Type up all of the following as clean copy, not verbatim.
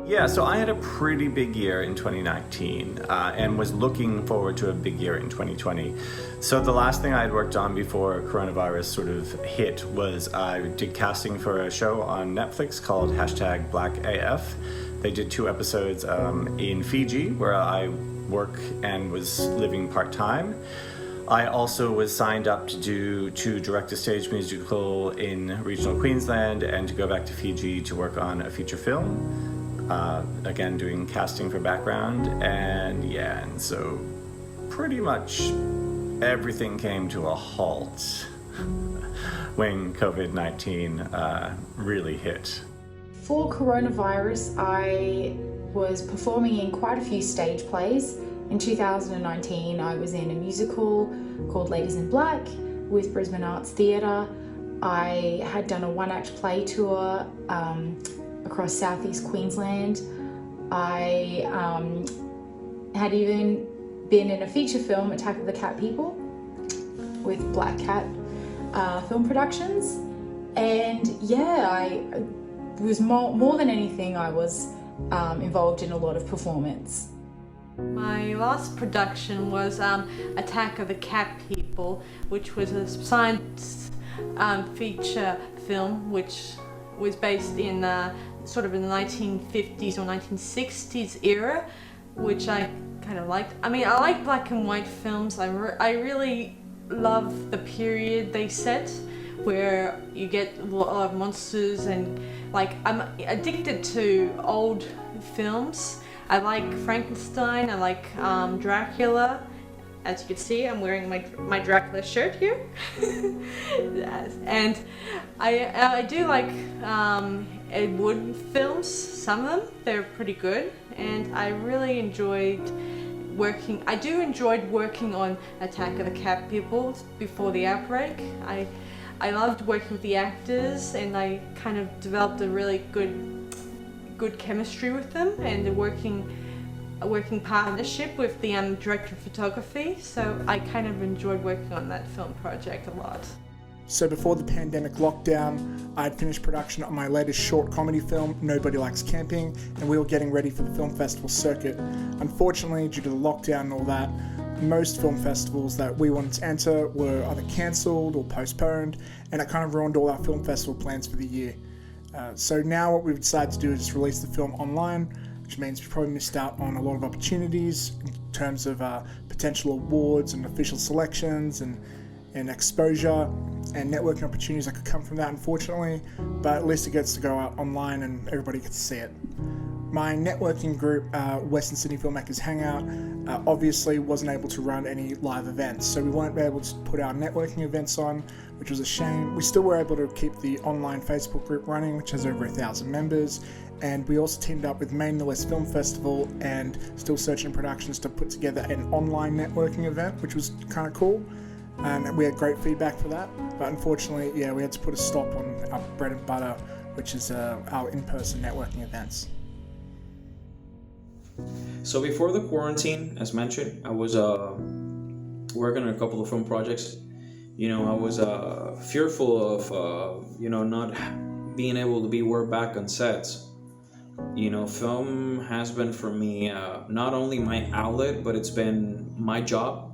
Yeah, so I had a pretty big year in 2019 and was looking forward to a big year in 2020. So the last thing I had worked on before coronavirus sort of hit was I did casting for a show on Netflix called #BlackAF. They did 2 episodes in Fiji where I work and was living part-time. I also was signed up to direct a stage musical in regional Queensland and to go back to Fiji to work on a feature film. Again, doing casting for background, and so pretty much everything came to a halt when COVID-19 really hit. For coronavirus, I was performing in quite a few stage plays. In 2019, I was in a musical called Ladies in Black with Brisbane Arts Theatre. I had done a one-act play tour across southeast Queensland. I had even been in a feature film, Attack of the Cat People, with Black Cat Film Productions. And I was more than anything, I was involved in a lot of performance. My last production was Attack of the Cat People, which was a science feature film which was based in sort of in the 1950s or 1960s era, which I kind of liked. I mean, I like black and white films. I really love the period they set, where you get a lot of monsters, and like I'm addicted to old films. I like Frankenstein, I like Dracula. As you can see, I'm wearing my Dracula shirt here. Yes. And I do like Ed Wood films, some of them, they're pretty good, and I really enjoyed working on Attack of the Cat People before the outbreak. I loved working with the actors, and I kind of developed a really good chemistry with them, and a working partnership with the director of photography, so I kind of enjoyed working on that film project a lot. So before the pandemic lockdown, I had finished production on my latest short comedy film, Nobody Likes Camping, and we were getting ready for the film festival circuit. Unfortunately, due to the lockdown and all that, most film festivals that we wanted to enter were either cancelled or postponed, and it kind of ruined all our film festival plans for the year. So now what we've decided to do is release the film online, which means we probably missed out on a lot of opportunities in terms of potential awards and official selections and exposure and networking opportunities that could come from that, unfortunately, but at least it gets to go out online and everybody gets to see it. My networking group, Western Sydney Filmmakers Hangout, obviously wasn't able to run any live events, so we weren't able to put our networking events on, which was a shame. We still were able to keep the online Facebook group running, which has over 1,000 members, and we also teamed up with Maine the West Film Festival and Still Searching Productions to put together an online networking event, which was kind of cool, and we had great feedback for that. But unfortunately, we had to put a stop on our bread and butter, which is our in-person networking events. So before the quarantine, as mentioned, I was working on a couple of film projects. I was fearful of not being able to be back on sets. Film has been for me not only my outlet, but it's been my job.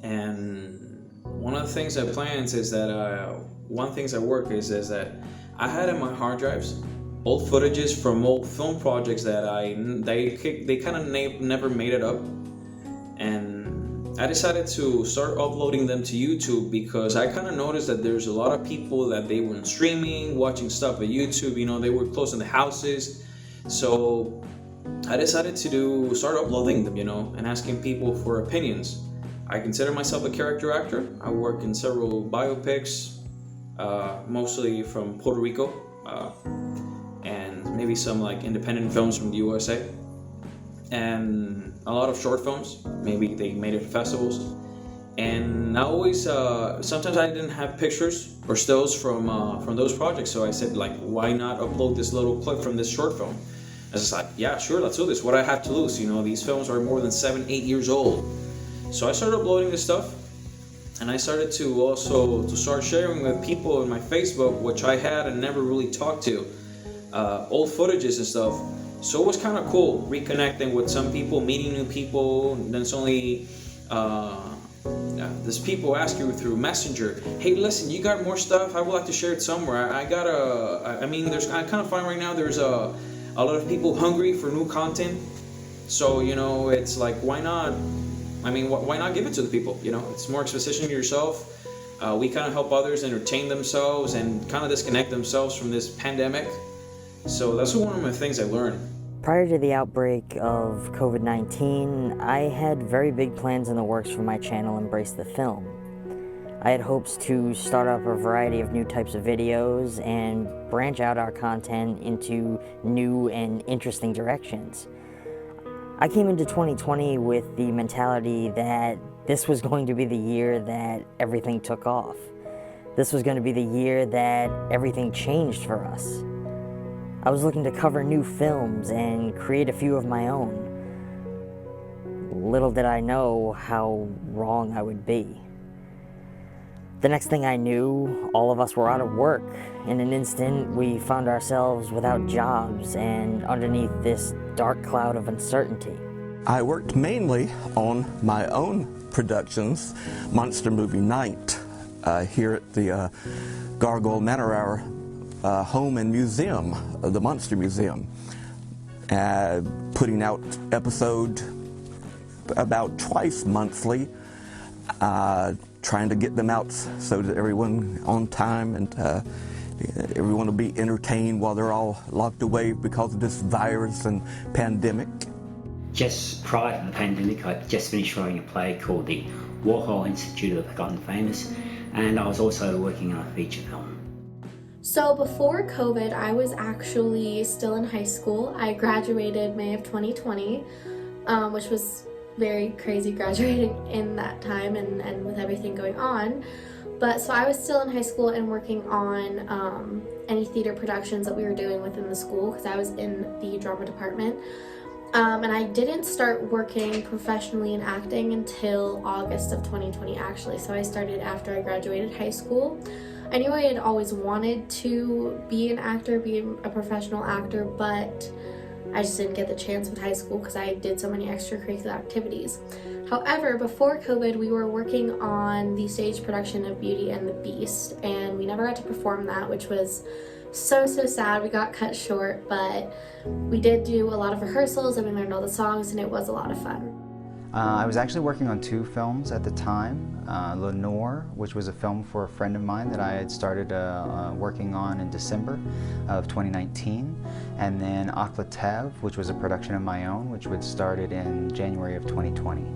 And one of the things I planned is that that I had in my hard drives old footages from old film projects that they kind of never made it up, and I decided to start uploading them to YouTube because I kind of noticed that there's a lot of people that they weren't streaming, watching stuff at YouTube. They were close in the houses, so I decided to start uploading them, and asking people for opinions. I consider myself a character actor. I work in several biopics, mostly from Puerto Rico, and maybe some like independent films from the USA, and a lot of short films. Maybe they made it to festivals. And I always, sometimes I didn't have pictures or stills from those projects, so I said, like, why not upload this little clip from this short film? I was just like, yeah, sure, let's do this. What do I have to lose? You know, these films are more than 7-8 years old. So I started uploading this stuff, and I started to start sharing with people in my Facebook, which I had and never really talked to, old footages and stuff. So it was kind of cool reconnecting with some people, meeting new people. And then suddenly, there's people ask you through Messenger, hey, listen, you got more stuff? I would like to share it somewhere. I kind of find right now there's a lot of people hungry for new content. So, you know, it's like, why not? I mean, why not give it to the people? You know, it's more exposition to yourself. We kind of help others entertain themselves and kind of disconnect themselves from this pandemic. So that's one of the things I learned. Prior to the outbreak of COVID-19, I had very big plans in the works for my channel, Embrace the Film. I had hopes to start up a variety of new types of videos and branch out our content into new and interesting directions. I came into 2020 with the mentality that this was going to be the year that everything took off. This was going to be the year that everything changed for us. I was looking to cover new films and create a few of my own. Little did I know how wrong I would be. The next thing I knew, all of us were out of work. In an instant, we found ourselves without jobs and underneath this dark cloud of uncertainty. I worked mainly on my own productions, Monster Movie Night, here at the Gargoyle Manor Hour home and museum, the Monster Museum, putting out episode about twice monthly, trying to get them out so that everyone on time and everyone will be entertained while they're all locked away because of this virus and pandemic. Just prior to the pandemic, I just finished writing a play called the Warhol Institute of the Forgotten Famous, and I was also working on a feature film. So before COVID, I was actually still in high school. I graduated May of 2020, which was very crazy graduating in that time and with everything going on. But so I was still in high school and working on any theater productions that we were doing within the school because I was in the drama department. And I didn't start working professionally in acting until August of 2020 actually. So I started after I graduated high school. I knew I had always wanted to be an actor, be a professional actor, but I just didn't get the chance with high school because I did so many extracurricular activities. However, before COVID, we were working on the stage production of Beauty and the Beast, and we never got to perform that, which was so sad. We got cut short, but we did do a lot of rehearsals and we learned all the songs, and it was a lot of fun. I was actually working on 2 films at the time. Lenore, which was a film for a friend of mine that I had started working on in December of 2019. And then Akhlatev, which was a production of my own, which was started in January of 2020.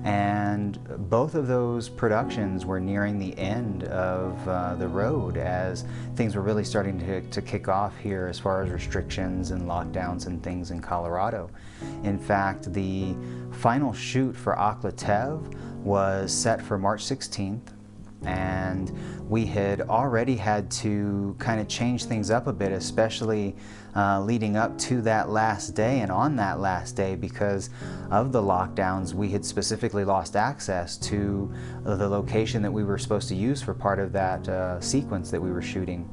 And both of those productions were nearing the end of the road as things were really starting to kick off here as far as restrictions and lockdowns and things in Colorado. In fact, the final shoot for Akhlatev was set for March 16th, and we had already had to kind of change things up a bit, especially leading up to that last day. And on that last day, because of the lockdowns, we had specifically lost access to the location that we were supposed to use for part of that sequence that we were shooting.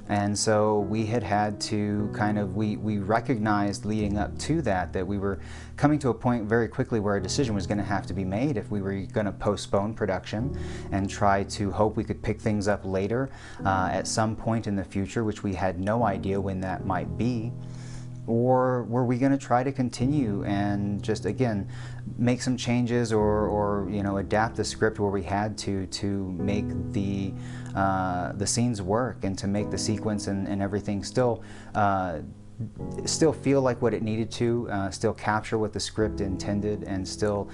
And so we had to kind of, we recognized leading up to that we were coming to a point very quickly where a decision was going to have to be made if we were going to postpone production and try to hope we could pick things up later at some point in the future, which we had no idea when that might be. Or were we going to try to continue and just, again, make some changes or you know, adapt the script where we had to make the scenes work and to make the sequence and everything still still feel like what it needed to, still capture what the script intended, and still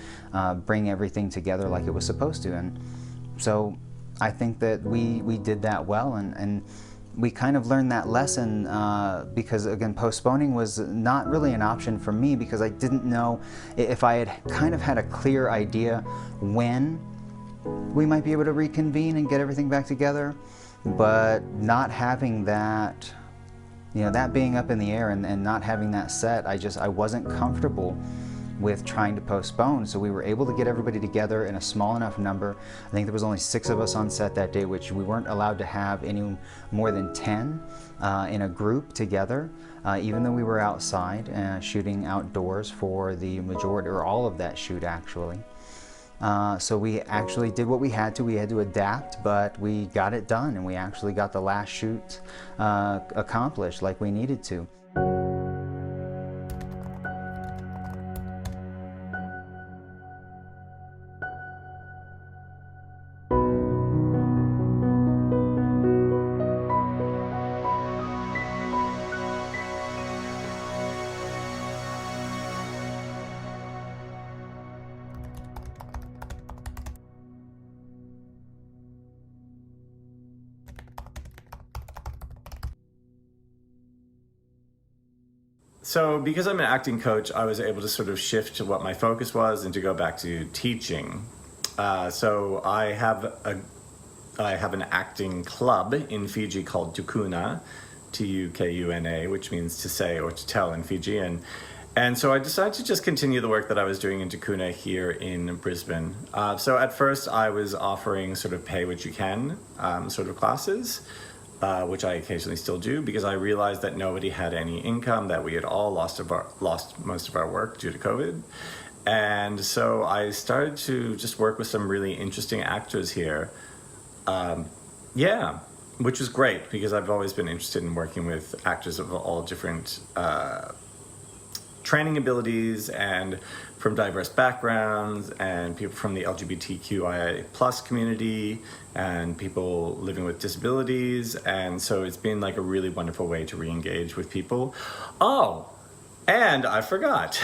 bring everything together like it was supposed to. And so I think that we did that well, and we kind of learned that lesson because, again, postponing was not really an option for me, because I didn't know if I had kind of had a clear idea when we might be able to reconvene and get everything back together, but not having that, you know, that being up in the air and not having that set, I wasn't comfortable with trying to postpone. So we were able to get everybody together in a small enough number. I think there was only 6 of us on set that day, which we weren't allowed to have any more than 10 in a group together, even though we were outside shooting outdoors for the majority, or all of that shoot actually. So we actually did what we had to. We had to adapt, but we got it done, and we actually got the last shoot accomplished like we needed to. So because I'm an acting coach, I was able to sort of shift to what my focus was and to go back to teaching. So I have an acting club in Fiji called Tukuna, Tukuna, which means to say or to tell in Fijian. And so I decided to just continue the work that I was doing in Tukuna here in Brisbane. So at first I was offering sort of pay what you can sort of classes, which I occasionally still do, because I realized that nobody had any income, that we had all lost most of our work due to COVID. And so I started to just work with some really interesting actors here. Which was great, because I've always been interested in working with actors of all different training abilities and from diverse backgrounds, and people from the LGBTQIA+ community and people living with disabilities. And so it's been like a really wonderful way to re-engage with people. Oh, and I forgot.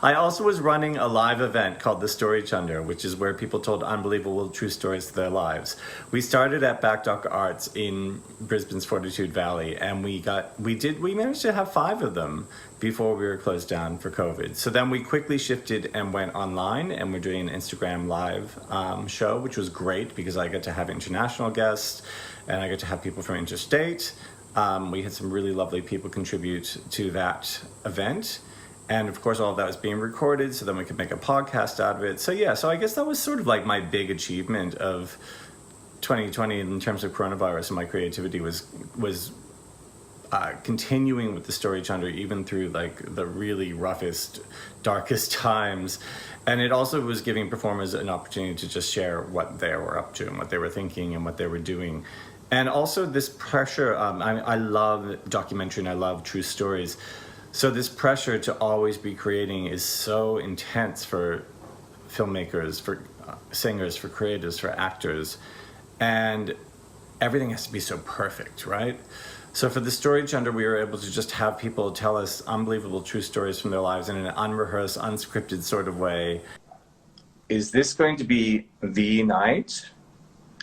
I also was running a live event called the Story Chunder, which is where people told unbelievable true stories of their lives. We started at Back Dock Arts in Brisbane's Fortitude Valley, and we managed to have 5 of them before we were closed down for COVID. So then we quickly shifted and went online, and we're doing an Instagram live show, which was great because I got to have international guests and I got to have people from interstate. We had some really lovely people contribute to that event. And of course, all of that was being recorded, so then we could make a podcast out of it. So yeah, so I guess that was sort of like my big achievement of 2020 in terms of coronavirus, and my creativity was continuing with the Story Chunder even through like the really roughest, darkest times. And it also was giving performers an opportunity to just share what they were up to and what they were thinking and what they were doing. And also this pressure, I love documentary and I love true stories. So this pressure to always be creating is so intense for filmmakers, for singers, for creatives, for actors. And everything has to be so perfect, right? So for the Story Chunder, we were able to just have people tell us unbelievable true stories from their lives in an unrehearsed, unscripted sort of way. Is this going to be the night?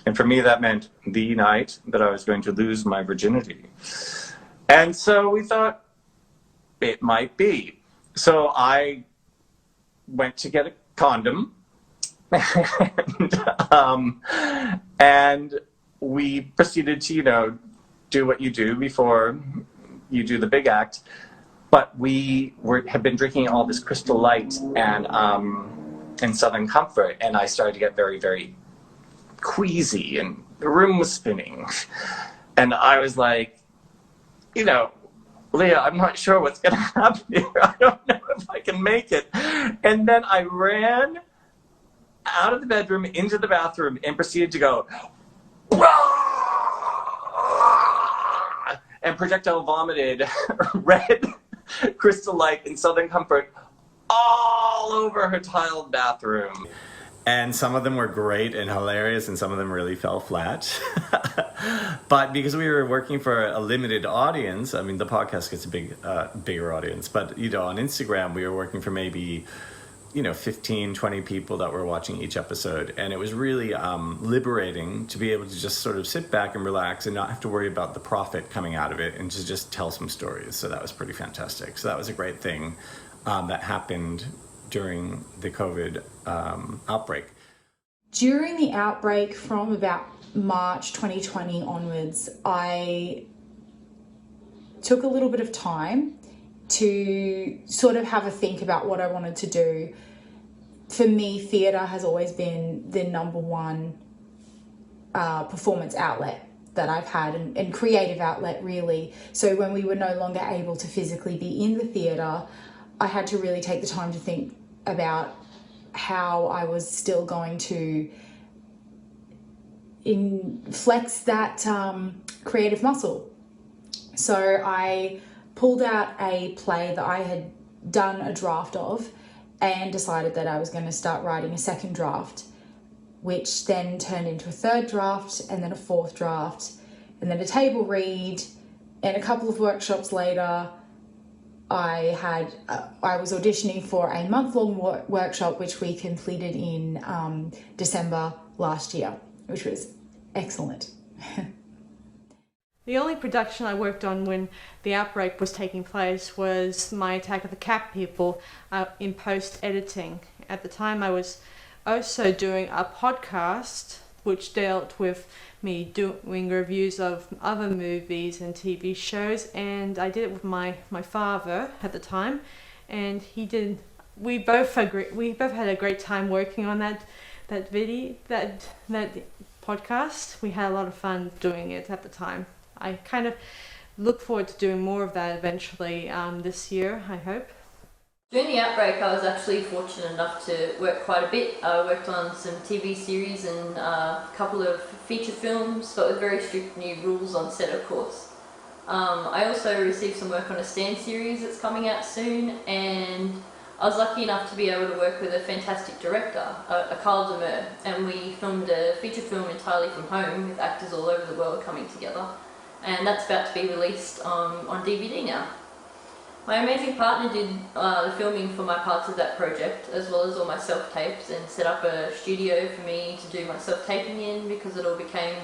And for me, that meant the night that I was going to lose my virginity. And so we thought it might be. So I went to get a condom, and we proceeded to, do what you do before you do the big act. But we had been drinking all this Crystal Light and Southern Comfort, and I started to get very, very queasy, and the room was spinning. And I was like, Leah, I'm not sure what's going to happen here. I don't know if I can make it. And then I ran out of the bedroom into the bathroom and proceeded to go, and projectile vomited red Crystal Light and Southern Comfort all over her tiled bathroom. And some of them were great and hilarious, and some of them really fell flat. But because we were working for a limited audience, I mean, the podcast gets a bigger audience. But, you know, on Instagram, we were working for maybe, 15, 20 people that were watching each episode. And it was really liberating to be able to just sort of sit back and relax and not have to worry about the profit coming out of it and to just tell some stories. So that was pretty fantastic. So that was a great thing that happened during the COVID outbreak. During the outbreak from about March 2020 onwards, I took a little bit of time to sort of have a think about what I wanted to do. For me, theatre has always been the number one performance outlet that I've had, and creative outlet really. So when we were no longer able to physically be in the theatre, I had to really take the time to think about how I was still going to flex that creative muscle. So I pulled out a play that I had done a draft of and decided that I was going to start writing a second draft, which then turned into a third draft and then a fourth draft and then a table read, and a couple of workshops later I was auditioning for a month-long workshop, which we completed in December last year, which was excellent. The only production I worked on when the outbreak was taking place was my Attack of the Cat People in post-editing. At the time I was also doing a podcast which dealt with me doing reviews of other movies and TV shows, and I did it with my father at the time, and we both had a great time working on that podcast. We had a lot of fun doing it at the time. I kind of look forward to doing more of that eventually this year, I hope. During the outbreak, I was actually fortunate enough to work quite a bit. I worked on some TV series and a couple of feature films, but with very strict new rules on set, of course. I also received some work on a Stan series that's coming out soon, and I was lucky enough to be able to work with a fantastic director, Carl Demeur, and we filmed a feature film entirely from home with actors all over the world coming together. And that's about to be released on DVD now. My amazing partner did the filming for my parts of that project, as well as all my self-tapes, and set up a studio for me to do my self-taping in, because it all became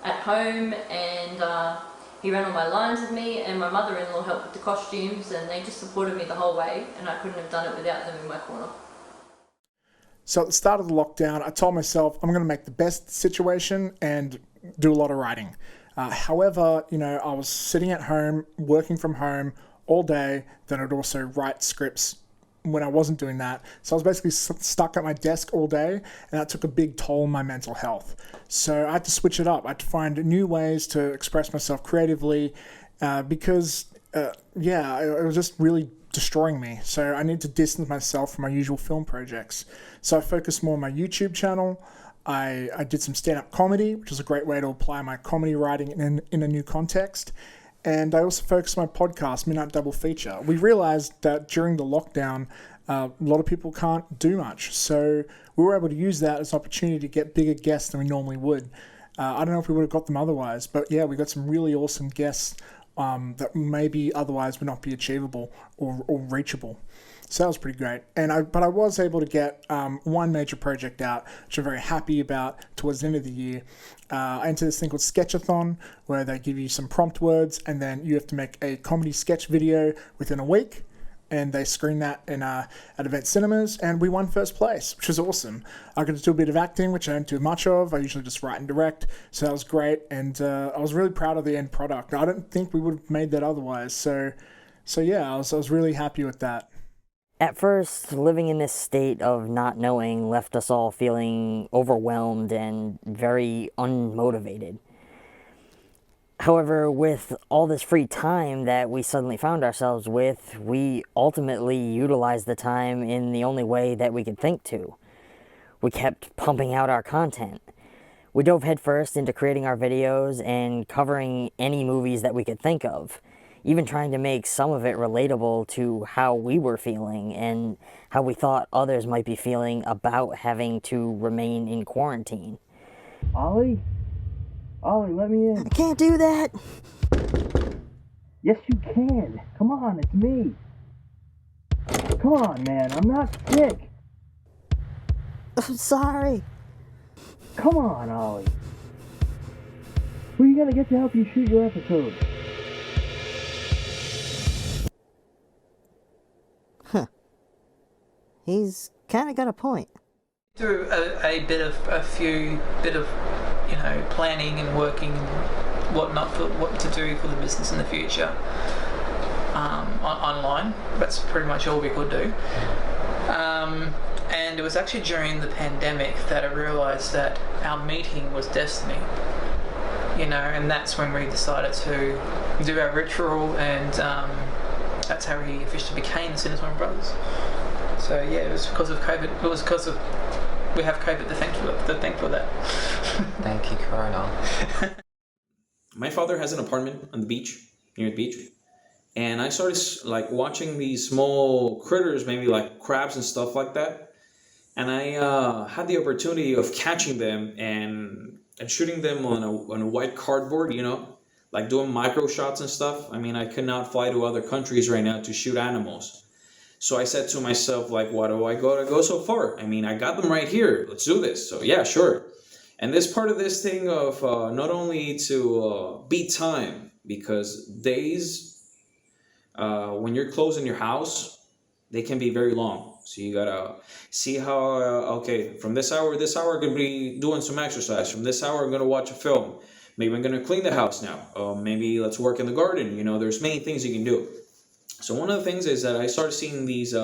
at home, and he ran all my lines with me, and my mother-in-law helped with the costumes, and they just supported me the whole way, and I couldn't have done it without them in my corner. So at the start of the lockdown, I told myself I'm going to make the best situation and do a lot of writing. However, I was sitting at home, working from home all day, then I'd also write scripts when I wasn't doing that. So I was basically stuck at my desk all day, and that took a big toll on my mental health. So I had to switch it up. I had to find new ways to express myself creatively because it was just really destroying me. So I need to distance myself from my usual film projects. So I focused more on my YouTube channel. I did some stand-up comedy, which is a great way to apply my comedy writing in a new context. And I also focused on my podcast, Midnight Double Feature. We realized that during the lockdown, a lot of people can't do much. So we were able to use that as an opportunity to get bigger guests than we normally would. I don't know if we would have got them otherwise, but yeah, we got some really awesome guests that maybe otherwise would not be achievable or reachable. So that was pretty great. But I was able to get one major project out, which I'm very happy about, towards the end of the year. I entered this thing called Sketchathon, where they give you some prompt words, and then you have to make a comedy sketch video within a week. And they screen that at Event Cinemas, and we won first place, which was awesome. I got to do a bit of acting, which I don't do much of. I usually just write and direct, so that was great. And I was really proud of the end product. I don't think we would have made that otherwise. So yeah, I was really happy with that. At first, living in this state of not knowing left us all feeling overwhelmed and very unmotivated. However, with all this free time that we suddenly found ourselves with, we ultimately utilized the time in the only way that we could think to. We kept pumping out our content. We dove headfirst into creating our videos and covering any movies that we could think of. even trying to make some of it relatable to how we were feeling and how we thought others might be feeling about having to remain in quarantine. Ollie? Ollie, let me in. I can't do that! Yes, you can. Come on, it's me. Come on, man, I'm not sick. I'm sorry. Come on, Ollie. Who are you gonna get to help you shoot your episode? Huh. He's kind of got a point. Through a bit of you know, planning and working and whatnot for what to do for the business in the future. Online, that's pretty much all we could do. And it was actually during the pandemic that I realised that our meeting was destiny. You know, and that's when we decided to do our ritual, and that's how we officially became the Cinetorium Brothers. So yeah, it was because of COVID. It was because of we have COVID to thank for that. Thank you, Corona. My father has an apartment on the beach, near the beach, and I started like watching these small critters, maybe like crabs and stuff like that, and I had the opportunity of catching them and shooting them on a white cardboard, you know, like doing micro shots and stuff. I mean, I could not fly to other countries right now to shoot animals. So I said to myself, like, why do I go so far? I mean, I got them right here. Let's do this. So yeah, sure. And this part of this thing of not only to beat time, because days when you're closing your house, they can be very long. So you gotta see how, okay, from this hour I'm gonna be doing some exercise. From this hour I'm gonna watch a film. Maybe I'm gonna clean the house now. Maybe let's work in the garden. You know, there's many things you can do. So one of the things is that I started seeing these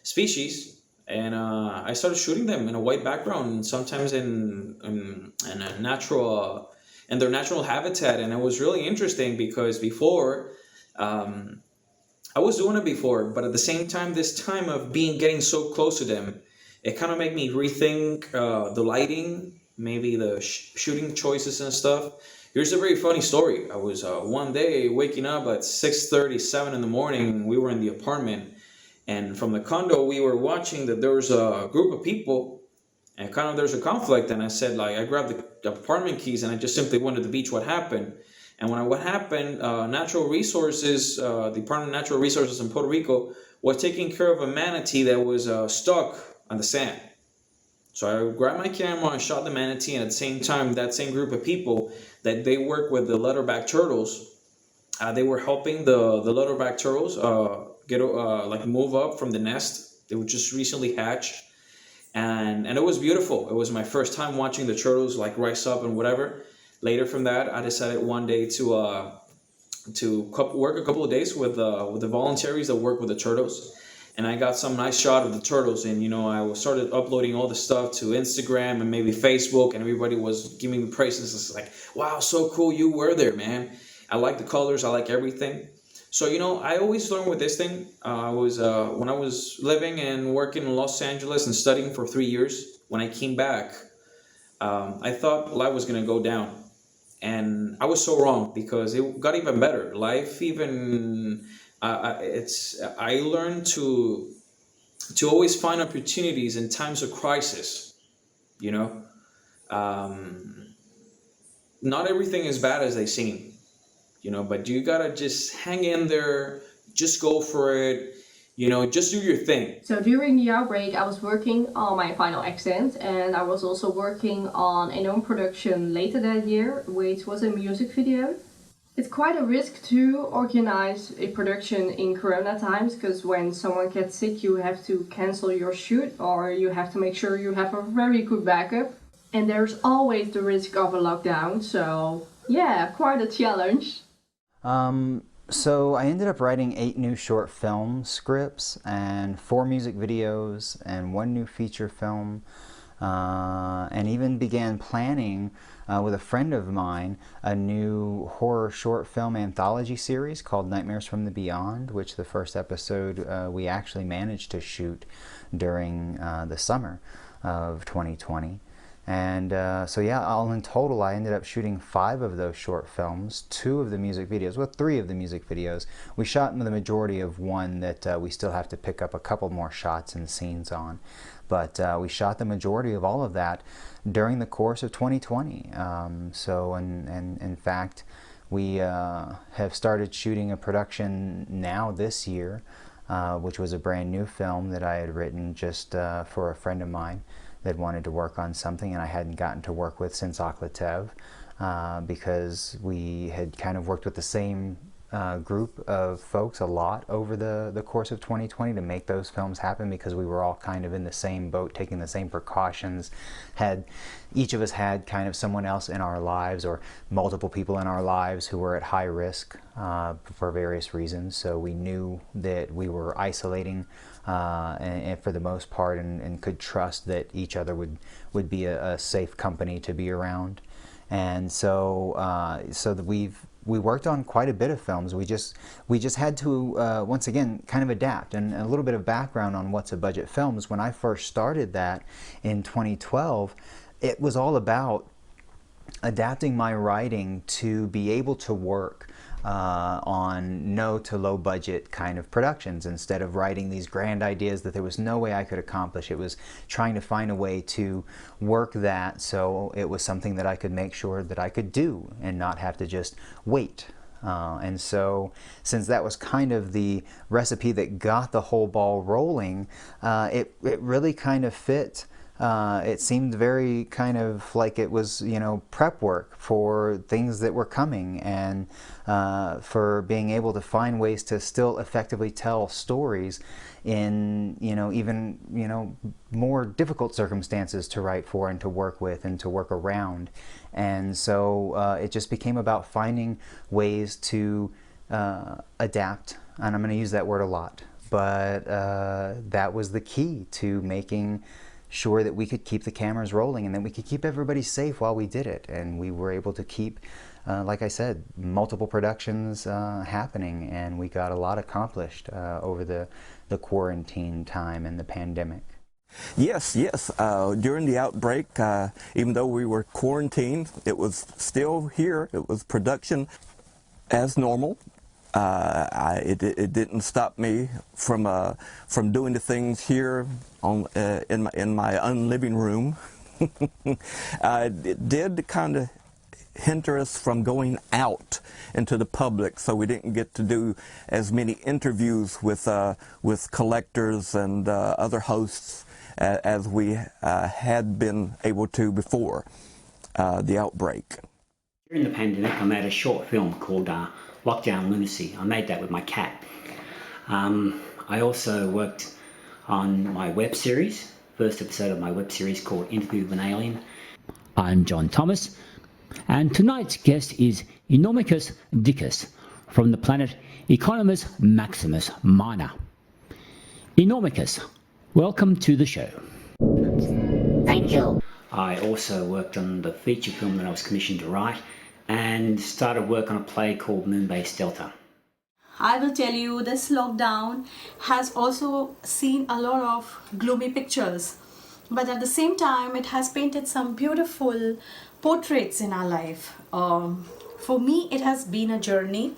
species, and I started shooting them in a white background, and sometimes in a natural, in their natural habitat. And it was really interesting because before, I was doing it before, but at the same time, this time of getting so close to them, it kind of made me rethink the lighting, maybe the shooting choices and stuff. Here's a very funny story. I was one day waking up at 6:37 in the morning. We were in the apartment, and from the condo, we were watching that there was a group of people, and kind of there's a conflict. And I said, like, I grabbed the apartment keys, and I just simply went to the beach. What happened? And what happened, Natural Resources, the Department of Natural Resources in Puerto Rico, was taking care of a manatee that was stuck on the sand. So I grabbed my camera and shot the manatee, and at the same time, that same group of people that they work with the leatherback turtles, they were helping the leatherback turtles get like move up from the nest. They were just recently hatched, and it was beautiful. It was my first time watching the turtles like rise up and whatever. Later from that, I decided one day to work a couple of days with the volunteers that work with the turtles. And I got some nice shot of the turtles, and you know, I started uploading all the stuff to Instagram and maybe Facebook, and everybody was giving me praises. It's like, wow, so cool you were there, man. I like the colors, I like everything. So, you know, I always learn with this thing. I was when I was living and working in Los Angeles and studying for 3 years, when I came back, I thought life was gonna go down. And I was so wrong, because it got even better. Life even... I learned to always find opportunities in times of crisis, you know. Not everything is bad as they seem, you know, but you gotta just hang in there, just go for it, you know, just do your thing. So during the outbreak, I was working on my final extant, and I was also working on a known production later that year, which was a music video. It's quite a risk to organize a production in Corona times, because when someone gets sick, you have to cancel your shoot, or you have to make sure you have a very good backup. And there's always the risk of a lockdown, so yeah, quite a challenge. So I ended up writing 8 new short film scripts and 4 music videos and 1 new feature film, and even began planning with a friend of mine a new horror short film anthology series called Nightmares from the Beyond, which the first episode we actually managed to shoot during the summer of 2020. And so yeah, all in total, I ended up shooting 5 of those short films, 2 of the music videos, well, 3 of the music videos. We shot the majority of one that we still have to pick up a couple more shots and scenes on. But we shot the majority of all of that during the course of 2020. So in fact, we have started shooting a production now this year, which was a brand new film that I had written just for a friend of mine that wanted to work on something, and I hadn't gotten to work with since Akletev, because we had kind of worked with the same group of folks a lot over the course of 2020 to make those films happen, because we were all kind of in the same boat, taking the same precautions. Each of us had kind of someone else in our lives, or multiple people in our lives, who were at high risk for various reasons. So we knew that we were isolating and for the most part, and could trust that each other would be a safe company to be around. And so that we worked on quite a bit of films. We just had to once again kind of adapt. And a little bit of background on What's a Budget Films. When I first started that in 2012, it was all about adapting my writing to be able to work on no to low budget kind of productions. Instead of writing these grand ideas that there was no way I could accomplish, it was trying to find a way to work that so it was something that I could make sure that I could do and not have to just wait. And so, since that was kind of the recipe that got the whole ball rolling, it really kind of fit. It seemed very kind of like it was, prep work for things that were coming, and for being able to find ways to still effectively tell stories in, even, more difficult circumstances to write for and to work with and to work around. And so it just became about finding ways to adapt, and I'm going to use that word a lot, but that was the key to making sure that we could keep the cameras rolling and that we could keep everybody safe while we did it. And we were able to keep, like I said, multiple productions happening, and we got a lot accomplished over the quarantine time and the pandemic. Yes. During the outbreak, even though we were quarantined, it was still here. It was production as normal. It didn't stop me from doing the things here in my own living room. It did kind of hinder us from going out into the public, so we didn't get to do as many interviews with collectors and other hosts as we had been able to before the outbreak. During the pandemic, I made a short film called Lockdown Lunacy. I made that with my cat. I also worked on my web series, first episode of my web series called Interview with an Alien. I'm John Thomas, and tonight's guest is Enormicus Dicus from the planet Economus Maximus Minor. Enormicus, welcome to the show. Thank you. I also worked on the feature film that I was commissioned to write, and started work on a play called Moonbase Delta. I will tell you, this lockdown has also seen a lot of gloomy pictures, but at the same time it has painted some beautiful portraits in our life. For me, it has been a journey.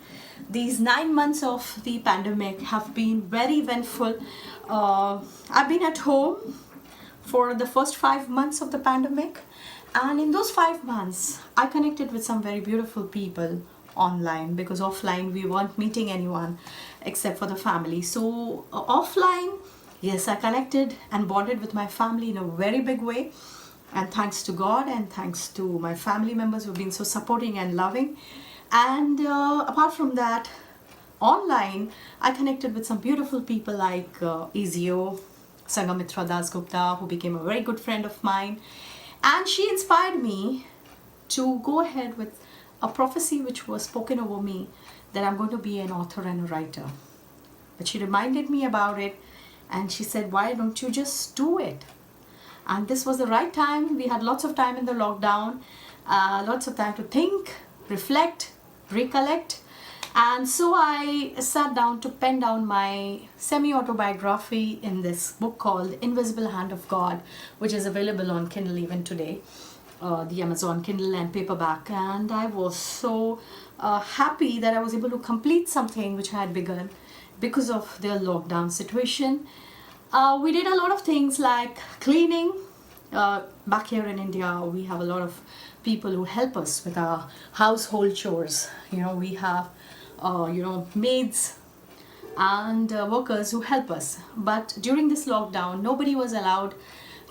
These 9 months of the pandemic have been very eventful. I've been at home for the first 5 months of the pandemic, and in those 5 months I connected with some very beautiful people online, because offline we weren't meeting anyone except for the family. So offline, yes, I connected and bonded with my family in a very big way, and thanks to God and thanks to my family members who've been so supporting and loving. And apart from that, online I connected with some beautiful people like Izio, Sangamitra Dasgupta, who became a very good friend of mine, and she inspired me to go ahead with a prophecy which was spoken over me, that I'm going to be an author and a writer. But she reminded me about it, and she said, why don't you just do it? And this was the right time. We had lots of time in the lockdown, lots of time to think, reflect, recollect, And so I sat down to pen down my semi-autobiography in this book called Invisible Hand of God, which is available on Kindle even today, the Amazon Kindle and paperback. And I was so happy that I was able to complete something which I had begun because of the lockdown situation. We did a lot of things like cleaning. Back here in India, we have a lot of people who help us with our household chores. We have maids and workers who help us. But during this lockdown, nobody was allowed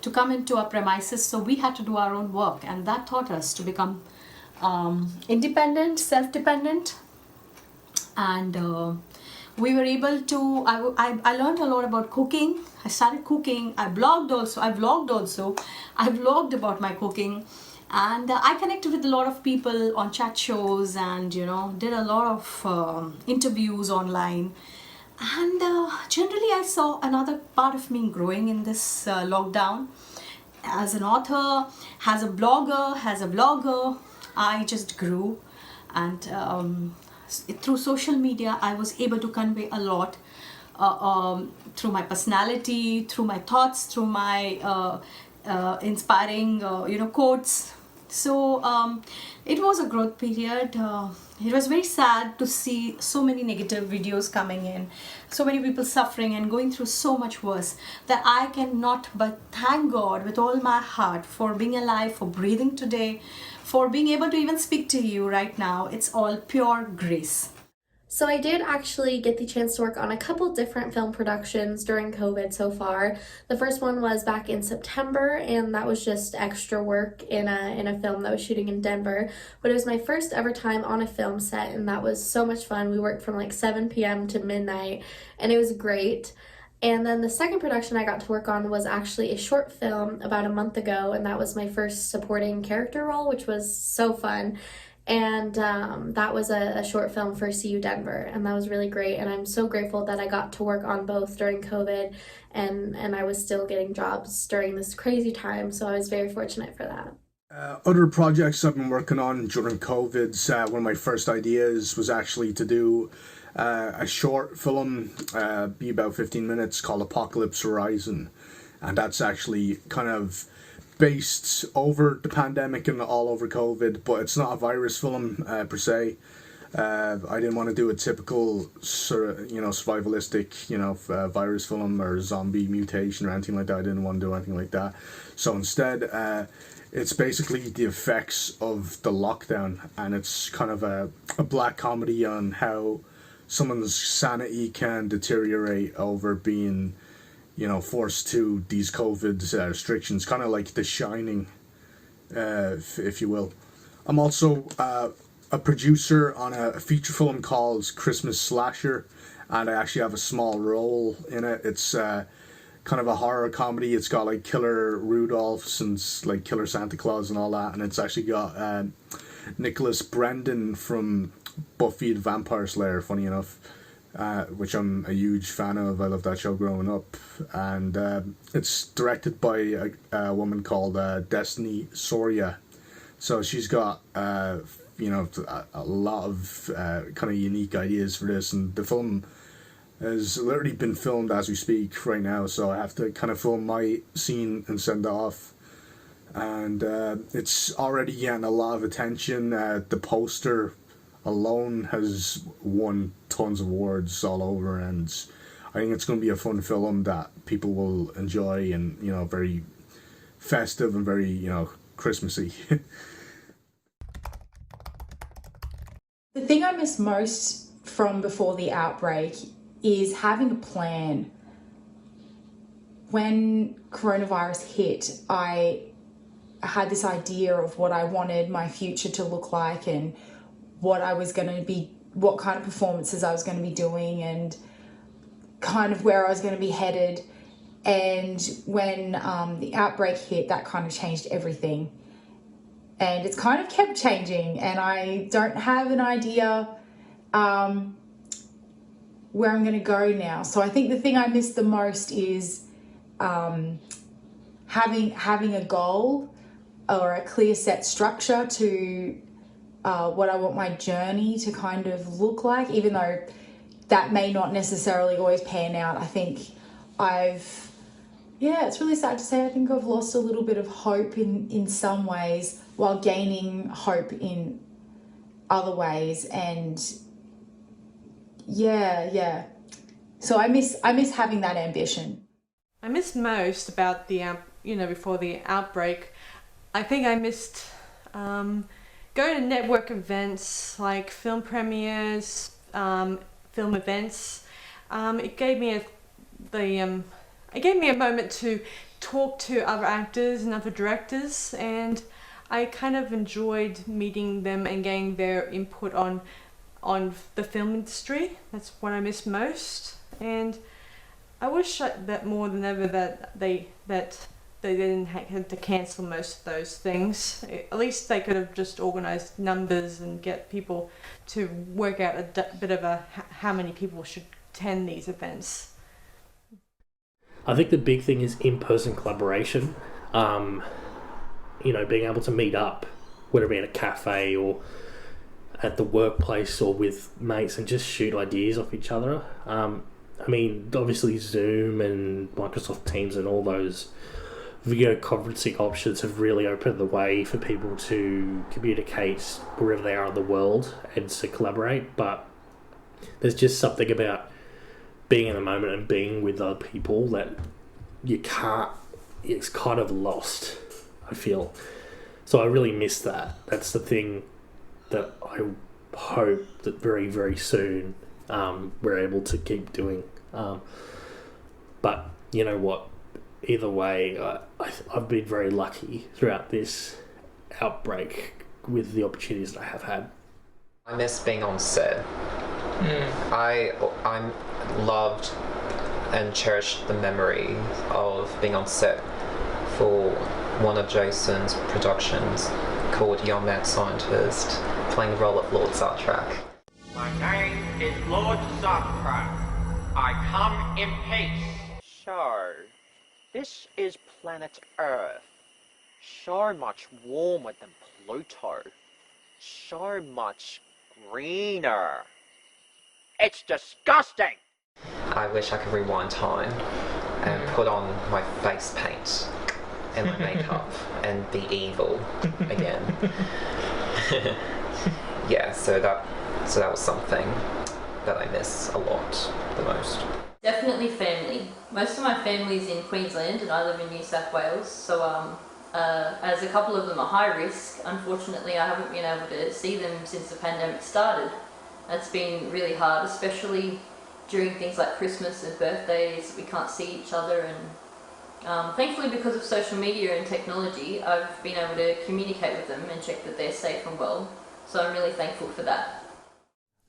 to come into our premises, so we had to do our own work, and that taught us to become independent, self-dependent, and we were able to, I learned a lot about cooking. I started cooking. I vlogged also. I vlogged about my cooking, and I connected with a lot of people on chat shows, and did a lot of interviews online. And generally I saw another part of me growing in this lockdown. As an author, as a blogger, I just grew, and through social media I was able to convey a lot through my personality, through my thoughts, through my inspiring quotes. So it was a growth period. It was very sad to see so many negative videos coming in, so many people suffering and going through so much worse, that I cannot but thank God with all my heart for being alive, for breathing today, for being able to even speak to you right now. It's all pure grace. So I did actually get the chance to work on a couple different film productions during COVID so far. The first one was back in September, and that was just extra work in a film that was shooting in Denver. But it was my first ever time on a film set, and that was so much fun. We worked from like 7 p.m. to midnight, and it was great. And then the second production I got to work on was actually a short film about a month ago, and that was my first supporting character role, which was so fun. And that was a short film for CU Denver, and that was really great. And I'm so grateful that I got to work on both during COVID, and I was still getting jobs during this crazy time, so I was very fortunate for that. Other projects I've been working on during COVID, one of my first ideas was actually to do a short film, be about 15 minutes, called Apocalypse Horizon. And that's actually kind of based over the pandemic and all over COVID, but it's not a virus film per se. I didn't want to do a typical sort of, survivalistic, virus film or zombie mutation or anything like that. I didn't want to do anything like that. So instead, it's basically the effects of the lockdown, and it's kind of a black comedy on how someone's sanity can deteriorate over being forced to these COVID restrictions, kind of like The Shining, if you will. I'm also a producer on a feature film called Christmas Slasher, and I actually have a small role in it. It's kind of a horror comedy. It's got like Killer Rudolphs and like Killer Santa Claus and all that, and it's actually got Nicholas Brendan from Buffy the Vampire Slayer, funny enough. Which I'm a huge fan of. I loved that show growing up, and it's directed by a woman called Destiny Soria. So she's got a lot of kind of unique ideas for this, and the film has literally been filmed as we speak right now. So I have to kind of film my scene and send it off, and it's already getting a lot of attention. The poster alone has won tons of awards all over, and I think it's going to be a fun film that people will enjoy, and very festive and very Christmassy. The thing I miss most from before the outbreak is having a plan. When coronavirus hit, I had this idea of what I wanted my future to look like, and what I was going to be, what kind of performances I was going to be doing, and kind of where I was going to be headed. And when the outbreak hit, that kind of changed everything. And it's kind of kept changing, and I don't have an idea where I'm going to go now. So I think the thing I miss the most is having a goal or a clear set structure to what I want my journey to kind of look like, even though that may not necessarily always pan out. I think it's really sad to say, I think I've lost a little bit of hope in some ways while gaining hope in other ways. And so I miss having that ambition. I missed most about the before the outbreak. I think I missed going to network events like film premieres, film events. It gave me a moment to talk to other actors and other directors, and I kind of enjoyed meeting them and getting their input on the film industry. That's what I miss most, and I wish that more than ever that they didn't have to cancel most of those things. At least they could have just organised numbers and get people to work out a bit of how many people should attend these events. I think the big thing is in-person collaboration. Being able to meet up, whether it be in a cafe or at the workplace or with mates, and just shoot ideas off each other. Obviously Zoom and Microsoft Teams and all those video conferencing options have really opened the way for people to communicate wherever they are in the world and to collaborate. But there's just something about being in the moment and being with other people that it's kind of lost, I feel. So I really miss that. That's the thing that I hope that very, very soon we're able to keep doing. But you know what? Either way, I've been very lucky throughout this outbreak with the opportunities that I have had. I miss being on set. I loved and cherished the memory of being on set for one of Jason's productions called Young Mad Scientist, playing the role of Lord Zartrak. My name is Lord Zartrak. I come in peace. So, this is planet Earth. So much warmer than Pluto. So much greener. It's disgusting! I wish I could rewind time and put on my face paint and my makeup and be evil again. So that was something that I miss a lot the most. Definitely family. Most of my family is in Queensland and I live in New South Wales, so as a couple of them are high risk, unfortunately I haven't been able to see them since the pandemic started. It's been really hard, especially during things like Christmas and birthdays. We can't see each other, and thankfully because of social media and technology I've been able to communicate with them and check that they're safe and well, so I'm really thankful for that.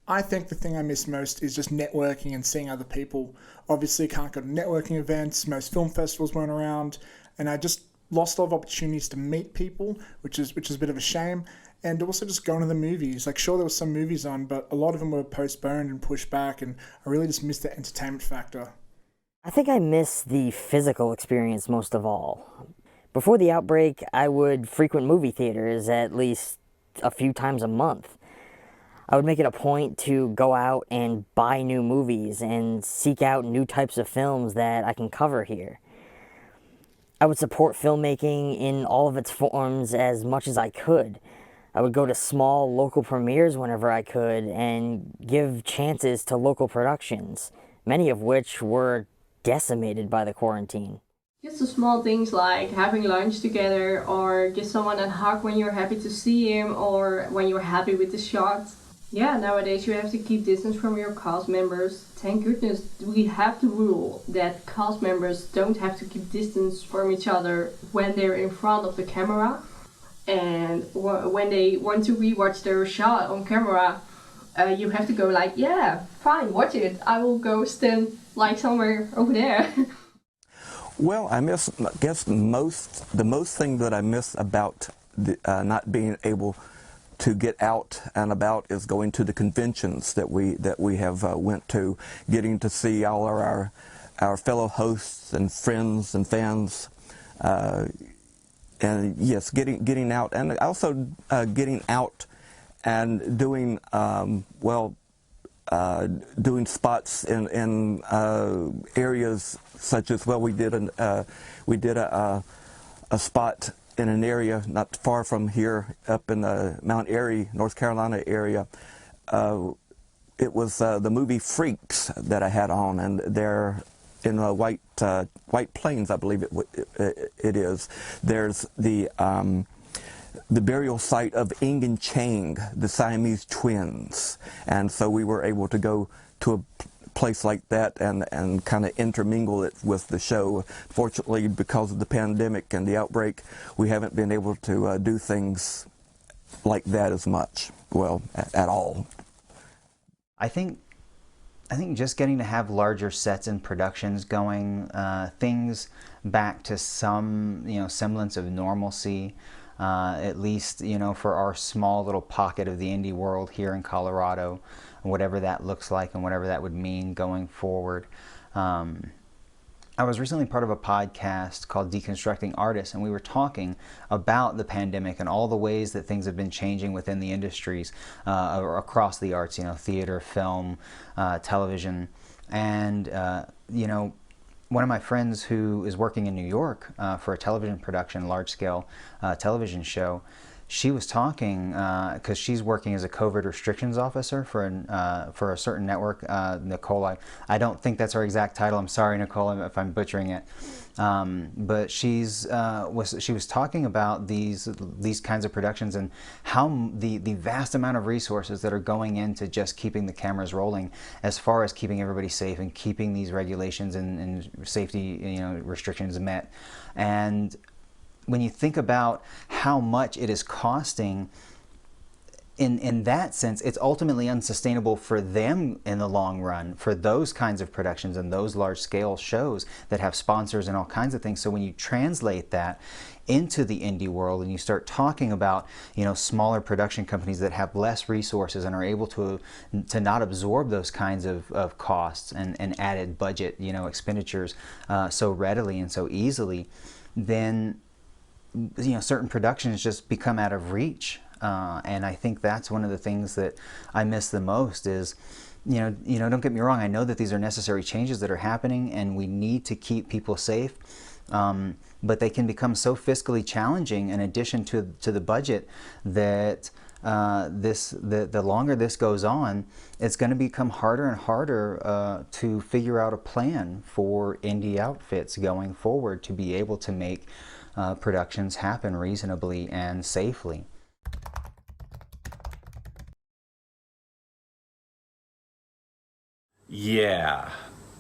I think the thing I miss most is just networking and seeing other people. Obviously can't go to networking events, most film festivals weren't around, and I just lost a lot of opportunities to meet people, which is a bit of a shame. And also just going to the movies. Like, sure, there were some movies on, but a lot of them were postponed and pushed back, and I really just missed the entertainment factor. I think I miss the physical experience most of all. Before the outbreak, I would frequent movie theaters at least a few times a month. I would make it a point to go out and buy new movies and seek out new types of films that I can cover here. I would support filmmaking in all of its forms as much as I could. I would go to small local premieres whenever I could and give chances to local productions, many of which were decimated by the quarantine. Just the small things like having lunch together, or give someone a hug when you're happy to see him, or when you're happy with the shot. Yeah, nowadays you have to keep distance from your cast members. Thank goodness we have the rule that cast members don't have to keep distance from each other when they're in front of the camera. And when they want to rewatch their shot on camera, you have to go like, yeah, fine, watch it. I will go stand like somewhere over there. Well, I guess the most thing that I miss about not being able to get out and about is going to the conventions that we have went to, getting to see all of our fellow hosts and friends and fans. And yes, getting out, and also getting out and doing doing spots in areas such as, well, we did a spot in an area not far from here, up in the Mount Airy, North Carolina area. It was the movie Freaks that I had on, and they're in White Plains, I believe it is. There's the burial site of Ing and Chang, the Siamese twins, and so we were able to go to a place like that and kind of intermingle it with the show. Fortunately, because of the pandemic and the outbreak, we haven't been able to do things like that as much, well, at all. I think just getting to have larger sets and productions going, things back to some semblance of normalcy, at least for our small little pocket of the indie world here in Colorado, whatever that looks like and whatever that would mean going forward. I was recently part of a podcast called Deconstructing Artists, and we were talking about the pandemic and all the ways that things have been changing within the industries across the arts, theater, film, television. And, one of my friends who is working in New York for a television production, large-scale television show, she was talking, because she's working as a COVID restrictions officer for a certain network. Nicole, I don't think that's her exact title. I'm sorry, Nicole, if I'm butchering it. But she was talking about these kinds of productions and how the vast amount of resources that are going into just keeping the cameras rolling, as far as keeping everybody safe and keeping these regulations and safety restrictions met. And when you think about how much it is costing, in that sense, it's ultimately unsustainable for them in the long run, for those kinds of productions and those large-scale shows that have sponsors and all kinds of things. So when you translate that into the indie world and you start talking about, smaller production companies that have less resources and are able to not absorb those kinds of costs and added budget, expenditures so readily and so easily, then certain productions just become out of reach. And I think that's one of the things that I miss the most is, don't get me wrong, I know that these are necessary changes that are happening and we need to keep people safe, but they can become so fiscally challenging in addition to the budget that the longer this goes on, it's going to become harder and harder to figure out a plan for indie outfits going forward to be able to make productions happen reasonably and safely. Yeah,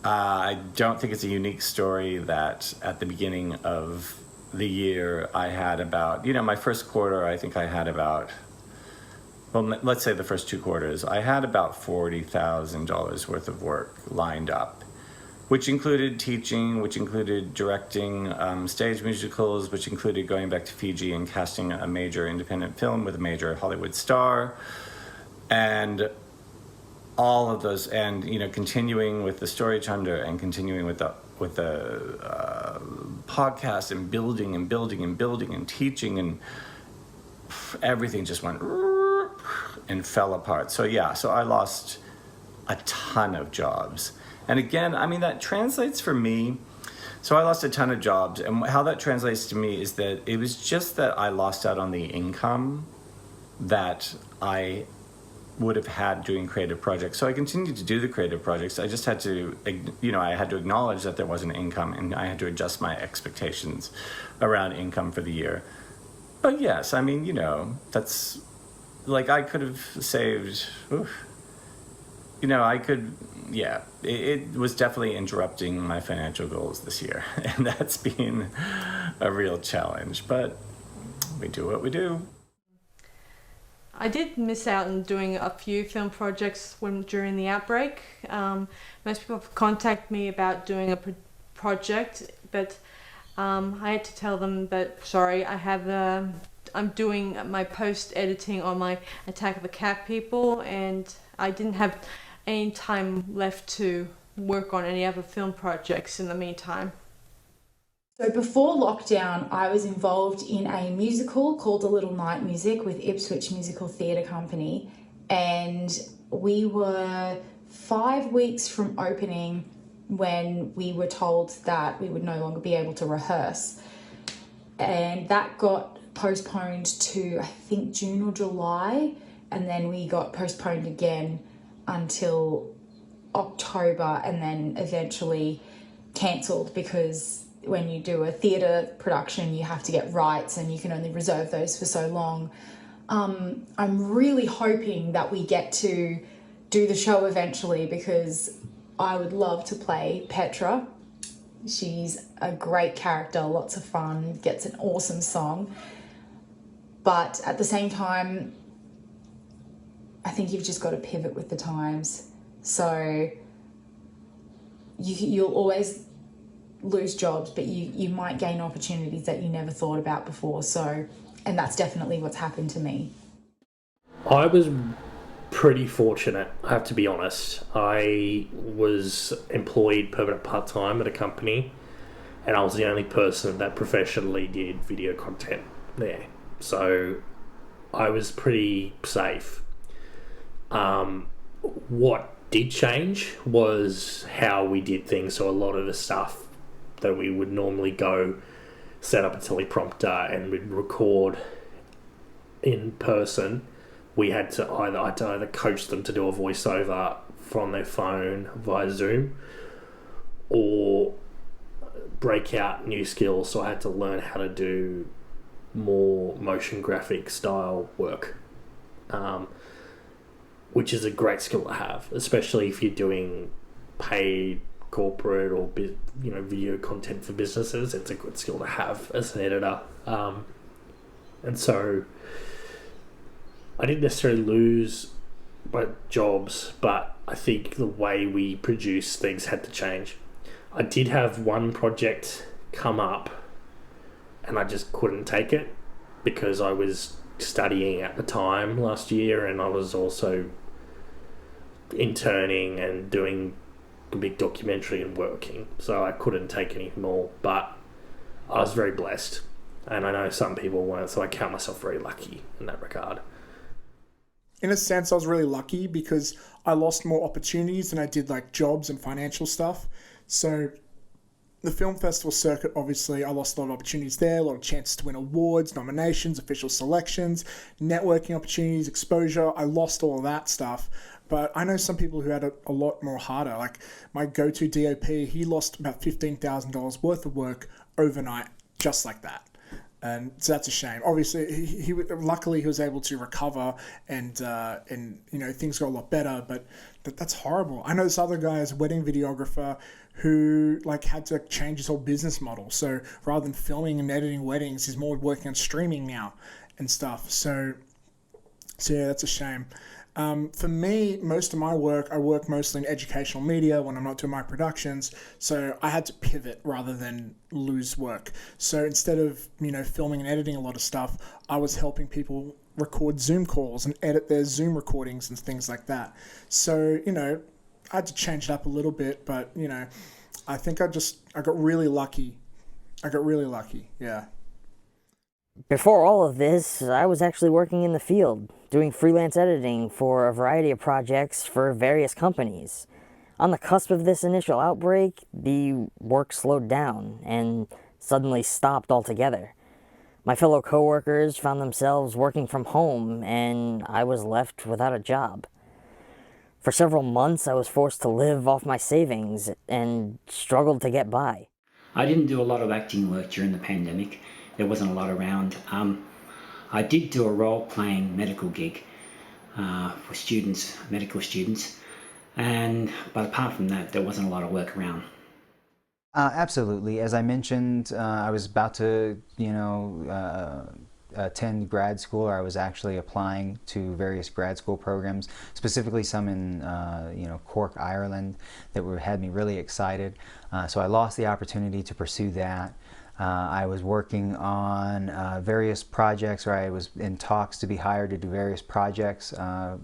I don't think it's a unique story that at the beginning of the year I had about, my first quarter, I think I had about, well, let's say the first 2 quarters, I had about $40,000 worth of work lined up, which included teaching, which included directing stage musicals, which included going back to Fiji and casting a major independent film with a major Hollywood star, and all of those, and continuing with the Story Chunder and continuing with the podcast and building and teaching, and everything just went and fell apart. So I lost a ton of jobs. And again, that translates for me. So I lost a ton of jobs, and how that translates to me is that it was just that I lost out on the income that I would have had doing creative projects. So I continued to do the creative projects. I just had to, I had to acknowledge that there wasn't income, and I had to adjust my expectations around income for the year. But yes, that's like I could have saved, it was definitely interrupting my financial goals this year. And that's been a real challenge, but we do what we do. I did miss out on doing a few film projects during the outbreak. Most people have contacted me about doing a project, but I had to tell them that, sorry, I'm doing my post-editing on my Attack of the Cat People, and I didn't have any time left to work on any other film projects in the meantime. So before lockdown, I was involved in a musical called A Little Night Music with Ipswich Musical Theatre Company, and we were 5 weeks from opening when we were told that we would no longer be able to rehearse. And that got postponed to, I think, June or July, and then we got postponed again until October, and then eventually cancelled, because when you do a theatre production you have to get rights and you can only reserve those for so long. I'm really hoping that we get to do the show eventually, because I would love to play Petra. She's a great character, lots of fun, gets an awesome song. But at the same time, I think you've just got to pivot with the times. So you'll always lose jobs, but you might gain opportunities that you never thought about before. So, and that's definitely what's happened to me. I was pretty fortunate, I have to be honest. I was employed permanent part-time at a company, and I was the only person that professionally did video content there. So I was pretty safe. What did change was how we did things. So a lot of the stuff that we would normally go set up a teleprompter and we'd record in person, we had to either coach them to do a voiceover from their phone via Zoom, or break out new skills. So I had to learn how to do more motion graphic style work, which is a great skill to have, especially if you're doing paid corporate or video content for businesses. It's a good skill to have as an editor. And so I didn't necessarily lose my jobs, but I think the way we produce things had to change. I did have one project come up and I just couldn't take it because I was studying at the time last year, and I was also interning and doing a big documentary and working, so I couldn't take any more. But I was very blessed, and I know some people weren't, so I count myself very lucky in that regard. In a sense, I was really lucky because I lost more opportunities than I did like jobs and financial stuff. So the film festival circuit, obviously, I lost a lot of opportunities there, a lot of chances to win awards, nominations, official selections, networking opportunities, exposure. I lost all of that stuff. But I know some people who had it a lot more harder. Like my go-to DOP, he lost about $15,000 worth of work overnight, just like that. And so that's a shame. Obviously, he luckily he was able to recover, and things got a lot better. But that's horrible. I know this other guy is a wedding videographer who had to change his whole business model. So rather than filming and editing weddings, he's more working on streaming now and stuff. So yeah, that's a shame. For me, most of my work, I work mostly in educational media when I'm not doing my productions, so I had to pivot rather than lose work. So instead of, filming and editing a lot of stuff, I was helping people record Zoom calls and edit their Zoom recordings and things like that. So, I had to change it up a little bit, but, I think I got really lucky. Yeah. Before all of this, I was actually working in the field, doing freelance editing for a variety of projects for various companies. On the cusp of this initial outbreak, the work slowed down and suddenly stopped altogether. My fellow coworkers found themselves working from home, and I was left without a job. For several months, I was forced to live off my savings and struggled to get by. I didn't do a lot of acting work during the pandemic. There wasn't a lot around. I did do a role-playing medical gig for students, medical students, but apart from that, there wasn't a lot of work around. Absolutely. As I mentioned, I was about to, attend grad school, or I was actually applying to various grad school programs, specifically some in, Cork, Ireland, that had me really excited. So I lost the opportunity to pursue that. I was working on various projects, or I was in talks to be hired to do various projects,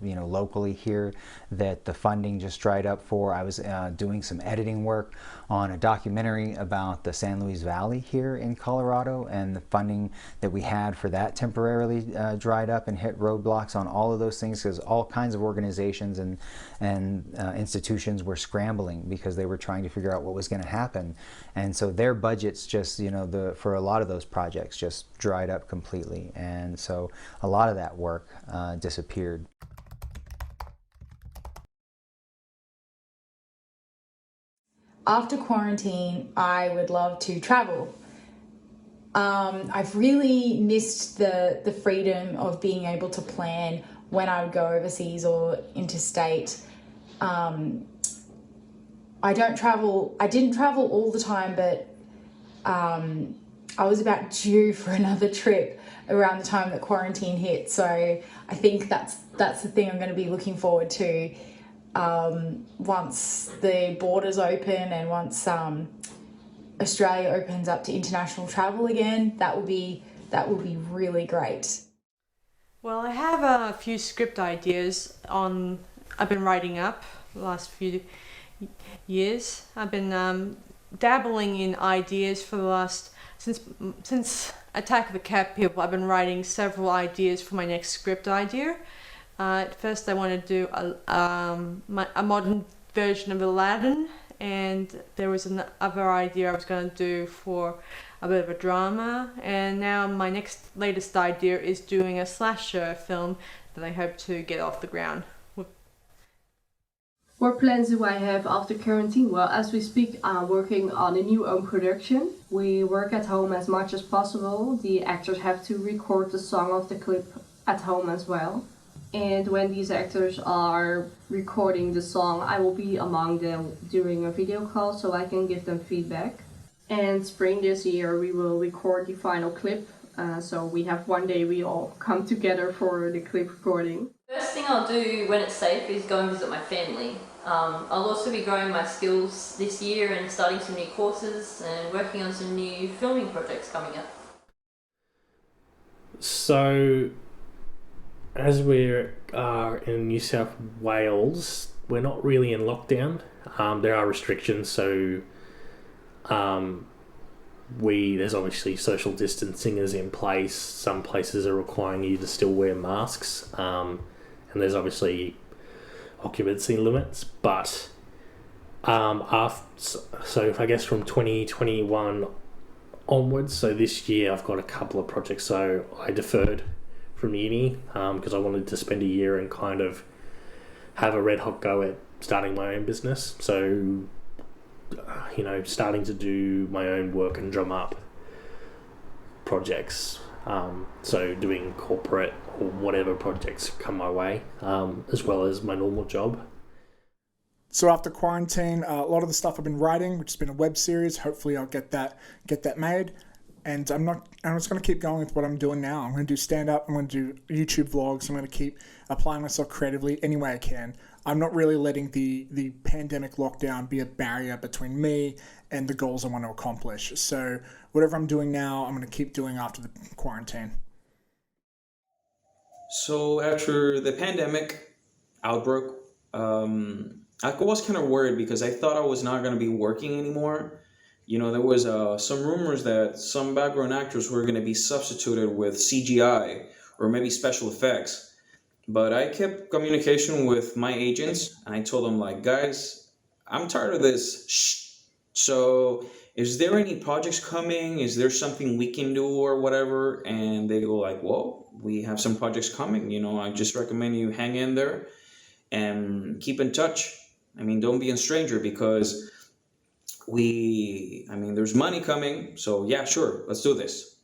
locally here that the funding just dried up for. I was doing some editing work on a documentary about the San Luis Valley here in Colorado, and the funding that we had for that temporarily dried up and hit roadblocks on all of those things, because all kinds of organizations and institutions were scrambling because they were trying to figure out what was going to happen. And so their budgets just, for a lot of those projects just dried up completely. And so a lot of that work disappeared. After quarantine, I would love to travel. I've really missed the freedom of being able to plan when I would go overseas or interstate. I didn't travel all the time, but I was about due for another trip around the time that quarantine hit. So I think that's the thing I'm going to be looking forward to once the borders open and once Australia opens up to international travel again. That will be really great. Well, I have a few script ideas I've been writing up the last few years. I've been dabbling in ideas for the last since Attack of the Cat People. I've been writing several ideas for my next script idea. At first, I want to do a modern version of Aladdin, and there was another idea I was going to do for a bit of a drama. And now my latest idea is doing a slasher film that I hope to get off the ground. What plans do I have after quarantine? Well, as we speak, I'm working on a new own production. We work at home as much as possible. The actors have to record the song of the clip at home as well. And when these actors are recording the song, I will be among them during a video call so I can give them feedback. And spring this year, we will record the final clip. So we have one day we all come together for the clip recording. First thing I'll do when it's safe is go and visit my family. I'll also be growing my skills this year and starting some new courses and working on some new filming projects coming up. So, as we're in New South Wales, we're not really in lockdown. There are restrictions, so there's obviously social distancing is in place. Some places are requiring you to still wear masks, and there's obviously occupancy limits. But so I guess from 2021 onwards, so this year I've got a couple of projects. So I deferred from uni because I wanted to spend a year and kind of have a red hot go at starting my own business. So starting to do my own work and drum up projects. So doing corporate or whatever projects come my way, as well as my normal job. So after quarantine, a lot of the stuff I've been writing, which has been a web series, hopefully I'll get that made. And I'm just going to keep going with what I'm doing now. I'm going to do stand-up, I'm going to do YouTube vlogs, I'm going to keep applying myself creatively any way I can. I'm not really letting the pandemic lockdown be a barrier between me and the goals I want to accomplish. So whatever I'm doing now, I'm going to keep doing after the quarantine. So after the pandemic outbroke, I was kind of worried because I thought I was not going to be working anymore. There was some rumors that some background actors were going to be substituted with CGI or maybe special effects. But I kept communication with my agents and I told them, like, guys, I'm tired of this. Shh. So is there any projects coming? Is there something we can do or whatever? And they go like, well, we have some projects coming. I just recommend you hang in there and keep in touch. Don't be a stranger because there's money coming. So yeah, sure, let's do this.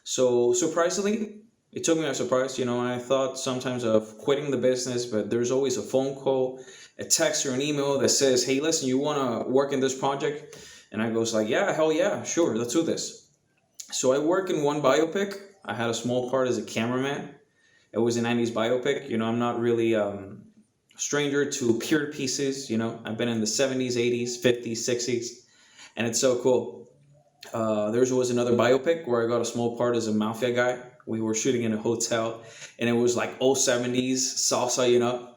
So surprisingly, it took me by surprise. I thought sometimes of quitting the business, but there's always a phone call, a text or an email that says, hey, listen, you want to work in this project? And I goes like, yeah, hell yeah, sure, let's do this. So I work in one biopic. I had a small part as a cameraman. It was a 90s biopic. I'm not really stranger to period pieces. I've been in the 70s, 80s, 50s, 60s, and it's so cool. There was another biopic where I got a small part as a mafia guy. We were shooting in a hotel, and it was like old 70s salsa, you know.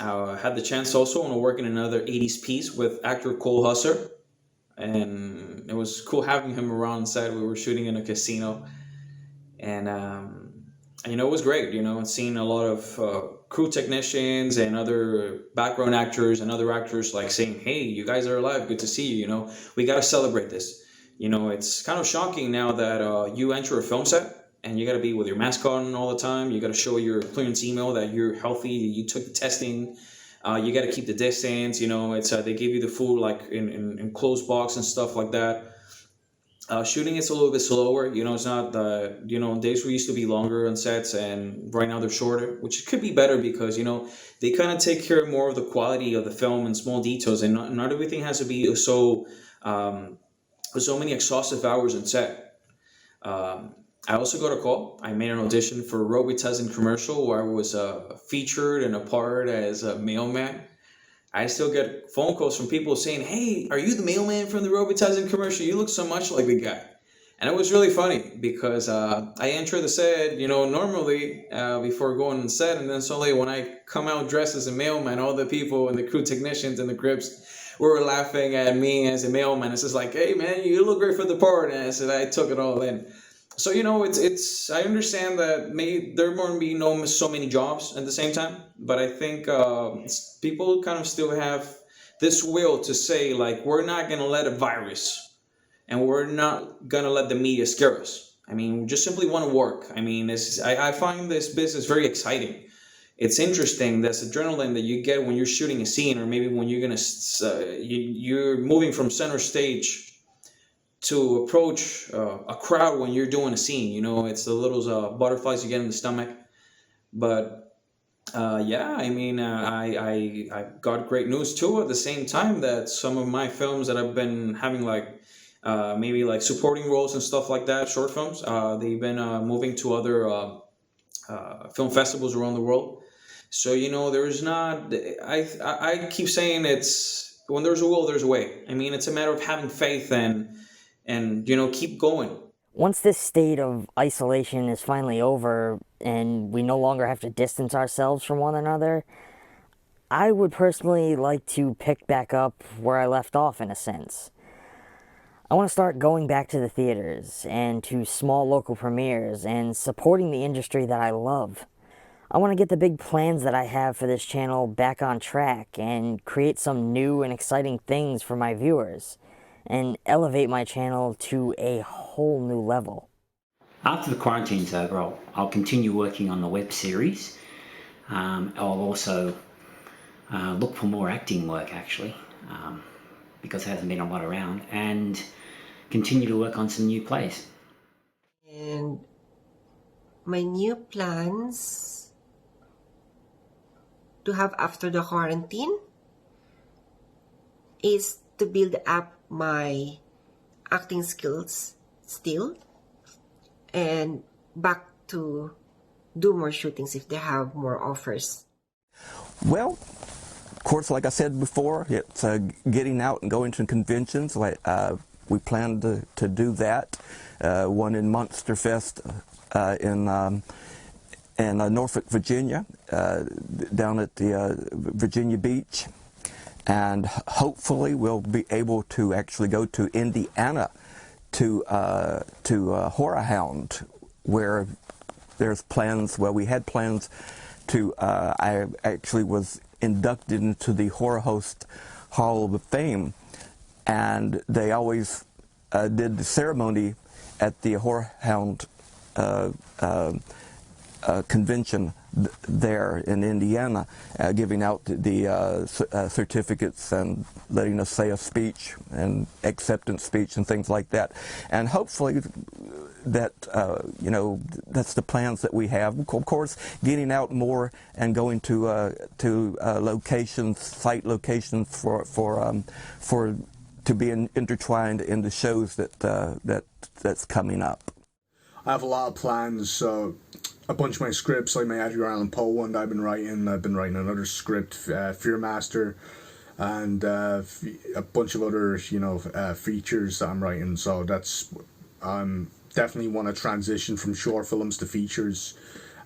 I had the chance also to work in another 80s piece with actor Cole Husser, and it was cool having him around set. We were shooting in a casino, and you know, it was great, you know, and seeing a lot of crew technicians and other background actors and other actors like saying, hey, you guys are alive, good to see you, you know, we got to celebrate this. You know, it's kind of shocking now that you enter a film set and you got to be with your mask on all the time. You got to show your clearance email that you're healthy, you took the testing. You got to keep the distance, you know, it's they give you the food like in closed box and stuff like that. Shooting is a little bit slower, you know, it's not the, you know, days we used to be longer on sets and right now they're shorter, which could be better because, you know, they kind of take care more of the quality of the film and small details, and not everything has to be so many exhaustive hours on set. I also got a call. I made an audition for a Robitussin commercial where I was featured and a part as a mailman. I still get phone calls from people saying, hey, are you the mailman from the Robitussin commercial? You look so much like the guy. And it was really funny because I enter the set, you know, normally before going on set, and then suddenly when I come out dressed as a mailman, all the people and the crew technicians and the grips were laughing at me as a mailman. It's just like, hey, man, you look great for the part. And I said, I took it all in. So, you know, it's I understand that there won't be so many jobs at the same time, but I think people kind of still have this will to say, like, we're not going to let a virus and we're not going to let the media scare us. I mean, we just simply want to work. I mean, I find this business very exciting. It's interesting. That's adrenaline that you get when you're shooting a scene, or maybe when you're you're moving from center stage to approach a crowd when you're doing a scene. You know, it's the little butterflies you get in the stomach. But yeah, I mean, I got great news too at the same time that some of my films that I've been having like maybe like supporting roles and stuff like that, short films, they've been moving to other film festivals around the world. So, you know, there's not, I keep saying it's, when there's a will, there's a way. I mean, it's a matter of having faith and you know, keep going. Once this state of isolation is finally over and we no longer have to distance ourselves from one another, I would personally like to pick back up where I left off in a sense. I want to start going back to the theaters and to small local premieres and supporting the industry that I love. I want to get the big plans that I have for this channel back on track and create some new and exciting things for my viewers, and elevate my channel to a whole new level. After the quarantine's over, I'll continue working on the web series. I'll also look for more acting work, actually, because there hasn't been a lot around, and continue to work on some new plays. And my new plans to have after the quarantine is to build up my acting skills still and back to do more shootings if they have more offers. Well, of course, like I said before, it's getting out and going to conventions. We plan to do that. One in Monsterfest in Norfolk, Virginia, down at the Virginia Beach. And hopefully we'll be able to actually go to Indiana to Houlihan, where there's plans. Well, we had plans to. I actually was inducted into the Horror Host Hall of Fame, and they always did the ceremony at the Houlihan convention there in Indiana, giving out the certificates and letting us say a speech and acceptance speech and things like that. And hopefully that, you know, that's the plans that we have. Of course, getting out more and going to locations, site locations to be intertwined in the shows that's coming up. I have a lot of plans. A bunch of my scripts, like my Edgar Allan Poe one that I've been writing. I've been writing another script, Fearmaster. and a bunch of other, features that I'm writing. So that's definitely want to transition from short films to features,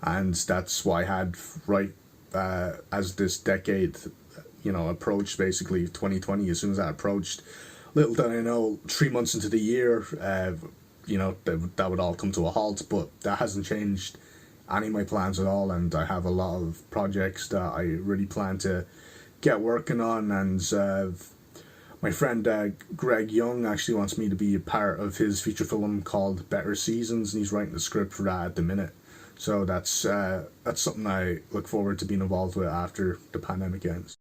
and that's what I had right as this decade, approached, basically 2020. As soon as that approached, little did I know, 3 months into the year, that would all come to a halt. But that hasn't changed any of my plans at all, and I have a lot of projects that I really plan to get working on. And my friend Greg Young actually wants me to be a part of his feature film called Better Seasons, and he's writing the script for that at the minute. So that's something I look forward to being involved with after the pandemic ends.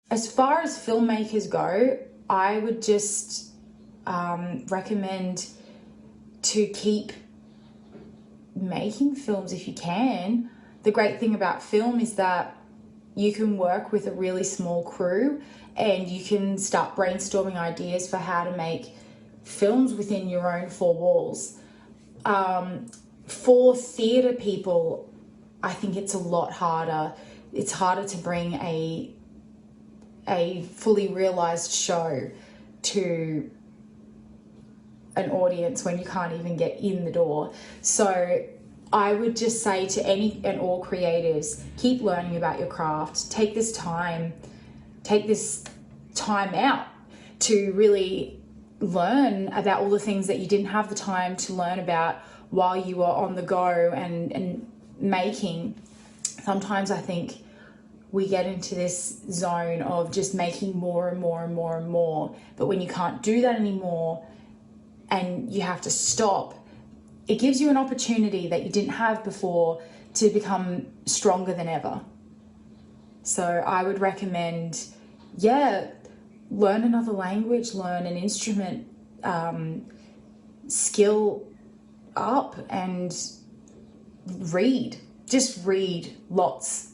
As far as filmmakers go, I would just recommend to keep making films if you can. The great thing about film is that you can work with a really small crew and you can start brainstorming ideas for how to make films within your own four walls. For theatre people, I think it's a lot harder. It's harder to bring a fully realised show to an audience when you can't even get in the door. So I would just say to any and all creators, keep learning about your craft. Take this time out to really learn about all the things that you didn't have the time to learn about while you were on the go and making. Sometimes I think we get into this zone of just making more and more and more and more. But when you can't do that anymore and you have to stop, it gives you an opportunity that you didn't have before to become stronger than ever. So I would recommend, learn another language, learn an instrument, skill up, and read. Just read lots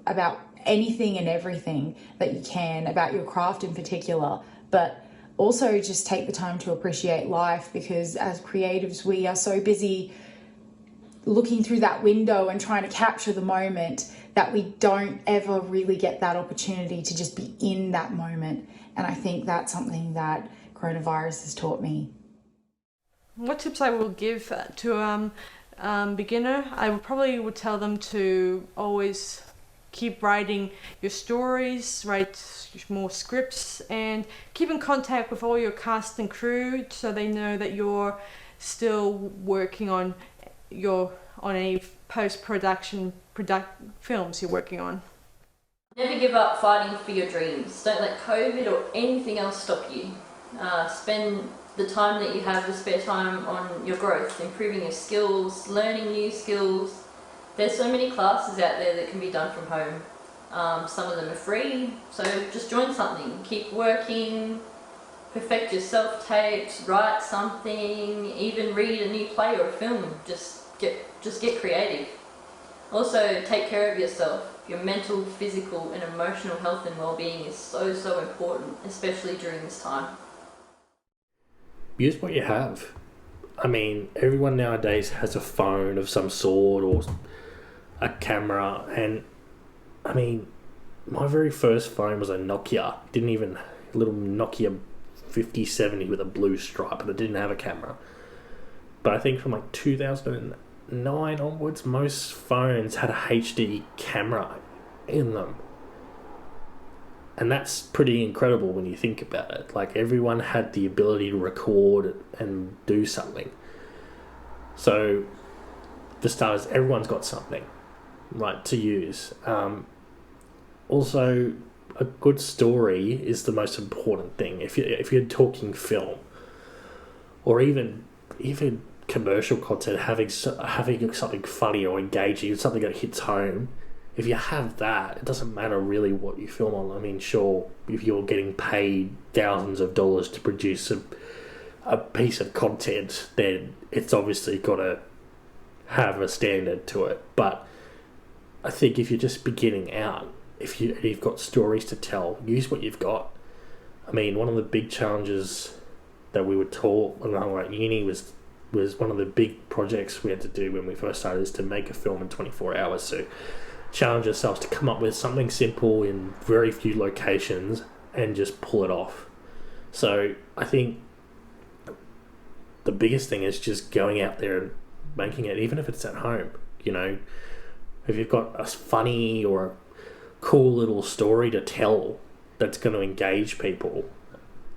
about anything and everything that you can, about your craft in particular, but also just take the time to appreciate life, because as creatives we are so busy looking through that window and trying to capture the moment that we don't ever really get that opportunity to just be in that moment. And I think that's something that coronavirus has taught me. What tips I will give to beginner, I would tell them to always keep writing your stories, write more scripts, and keep in contact with all your cast and crew so they know that you're still working on any post-production films you're working on. Never give up fighting for your dreams. Don't let COVID or anything else stop you. Spend the time that you have, the spare time, on your growth, improving your skills, learning new skills. There's so many classes out there that can be done from home. Some of them are free, so just join something. Keep working, perfect your self-tapes, write something, even read a new play or a film. Just get creative. Also, take care of yourself. Your mental, physical and emotional health and well-being is so important, especially during this time. Use what you have. I mean, everyone nowadays has a phone of some sort or a camera, and I mean, my very first phone was a Nokia. A little Nokia 5070 with a blue stripe, and it didn't have a camera. But I think from like 2009 onwards, most phones had a HD camera in them. And that's pretty incredible when you think about it. Like, everyone had the ability to record and do something. So, for starters, everyone's got something, right, to use. Also, a good story is the most important thing. If you're talking film, or even commercial content, having something funny or engaging, something that hits home. If you have that, it doesn't matter really what you film on. I mean, sure, if you're getting paid thousands of dollars to produce a piece of content, then it's obviously got to have a standard to it. But I think if you're just beginning out, if you've got stories to tell, use what you've got. I mean, one of the big challenges that we were taught when I was at uni was was one of the big projects we had to do when we first started, is to make a film in 24 hours. So challenge ourselves to come up with something simple in very few locations and just pull it off. So I think the biggest thing is just going out there and making it, even if it's at home. You know, if you've got a funny or a cool little story to tell that's going to engage people,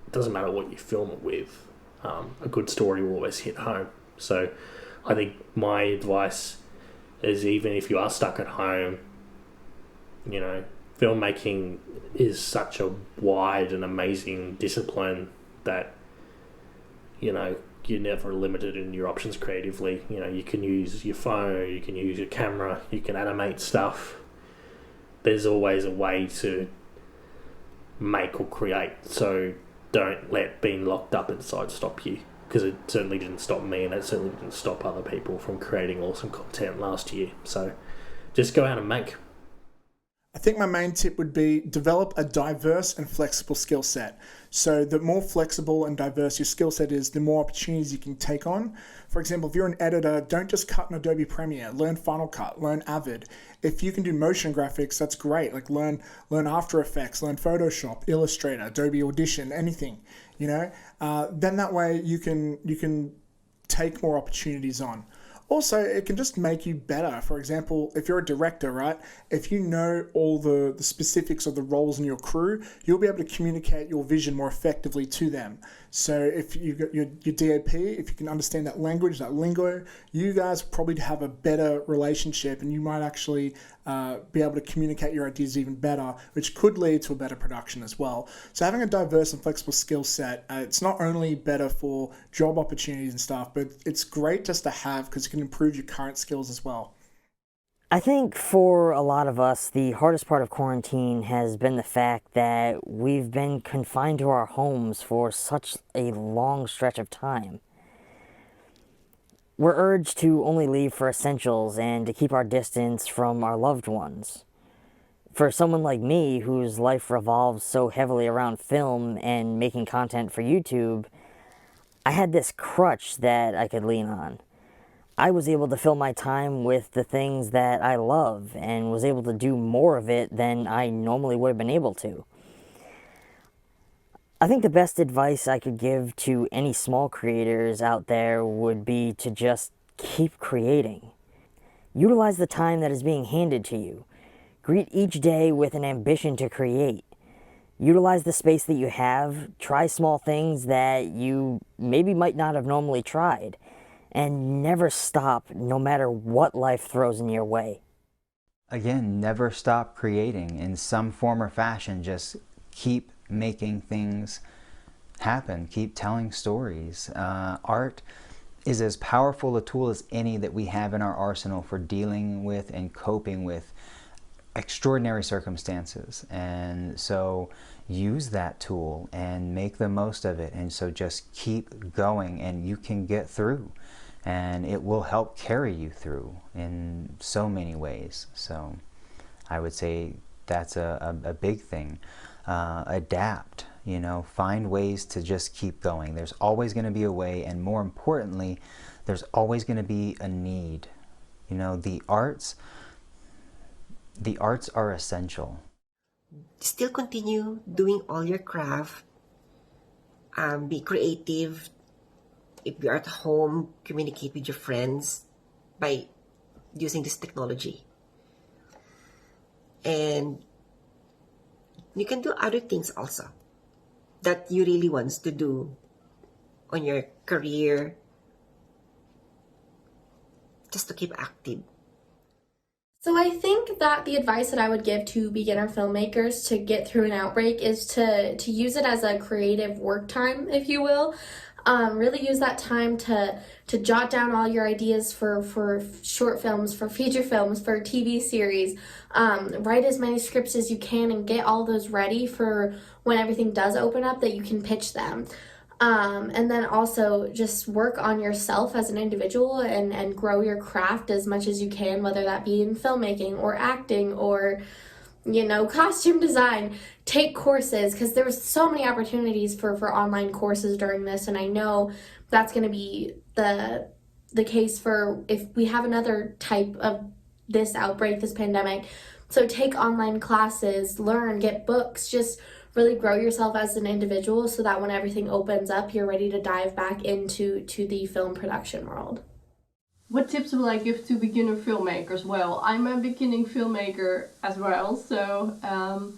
it doesn't matter what you film it with. A good story will always hit home. So I think my advice is, even if you are stuck at home, you know, filmmaking is such a wide and amazing discipline that, you know, you're never limited in your options creatively. You know, you can use your phone, you can use your camera, you can animate stuff. There's always a way to make or create. So don't let being locked up inside stop you, because it certainly didn't stop me, and it certainly didn't stop other people from creating awesome content last year. So just go out and make. I think my main tip would be develop a diverse and flexible skill set. So the more flexible and diverse your skill set is, the more opportunities you can take on. For example, if you're an editor, don't just cut in Adobe Premiere, learn Final Cut, learn Avid. If you can do motion graphics, that's great. Like learn After Effects, learn Photoshop, Illustrator, Adobe Audition, anything, you know. Then that way you can take more opportunities on. Also, it can just make you better. For example, if you're a director, right? If you know all the specifics of the roles in your crew, you'll be able to communicate your vision more effectively to them. So if you've got your DOP, if you can understand that language, that lingo, you guys probably have a better relationship, and you might actually be able to communicate your ideas even better, which could lead to a better production as well. So having a diverse and flexible skill set, it's not only better for job opportunities and stuff, but it's great just to have, because it can improve your current skills as well. I think for a lot of us, the hardest part of quarantine has been the fact that we've been confined to our homes for such a long stretch of time. We're urged to only leave for essentials and to keep our distance from our loved ones. For someone like me, whose life revolves so heavily around film and making content for YouTube, I had this crutch that I could lean on. I was able to fill my time with the things that I love, and was able to do more of it than I normally would have been able to. I think the best advice I could give to any small creators out there would be to just keep creating. Utilize the time that is being handed to you. Greet each day with an ambition to create. Utilize the space that you have. Try small things that you maybe might not have normally tried. And never stop, no matter what life throws in your way. Again, never stop creating in some form or fashion. Just keep making things happen. Keep telling stories. Art is as powerful a tool as any that we have in our arsenal for dealing with and coping with extraordinary circumstances. And so use that tool and make the most of it. And so just keep going, and you can get through. And it will help carry you through in so many ways. So I would say that's a big thing. Adapt, you know, find ways to just keep going. There's always going to be a way, and more importantly, there's always going to be a need. You know, the arts are essential. Still continue doing all your craft. Be creative. If you're at home, communicate with your friends by using this technology. And you can do other things also that you really want to do on your career, just to keep active. So I think that the advice that I would give to beginner filmmakers to get through an outbreak is to use it as a creative work time, if you will. Really use that time to jot down all your ideas for short films, for feature films, for TV series. Write as many scripts as you can and get all those ready for when everything does open up, that you can pitch them. And then also just work on yourself as an individual and grow your craft as much as you can, whether that be in filmmaking or acting or costume design, take courses, because there was so many opportunities for online courses during this, and I know that's going to be the case for if we have another type of this outbreak, this pandemic. So take online classes, learn, get books, just really grow yourself as an individual so that when everything opens up, you're ready to dive back into the film production world. What tips will I give to beginner filmmakers? Well, I'm a beginning filmmaker as well, so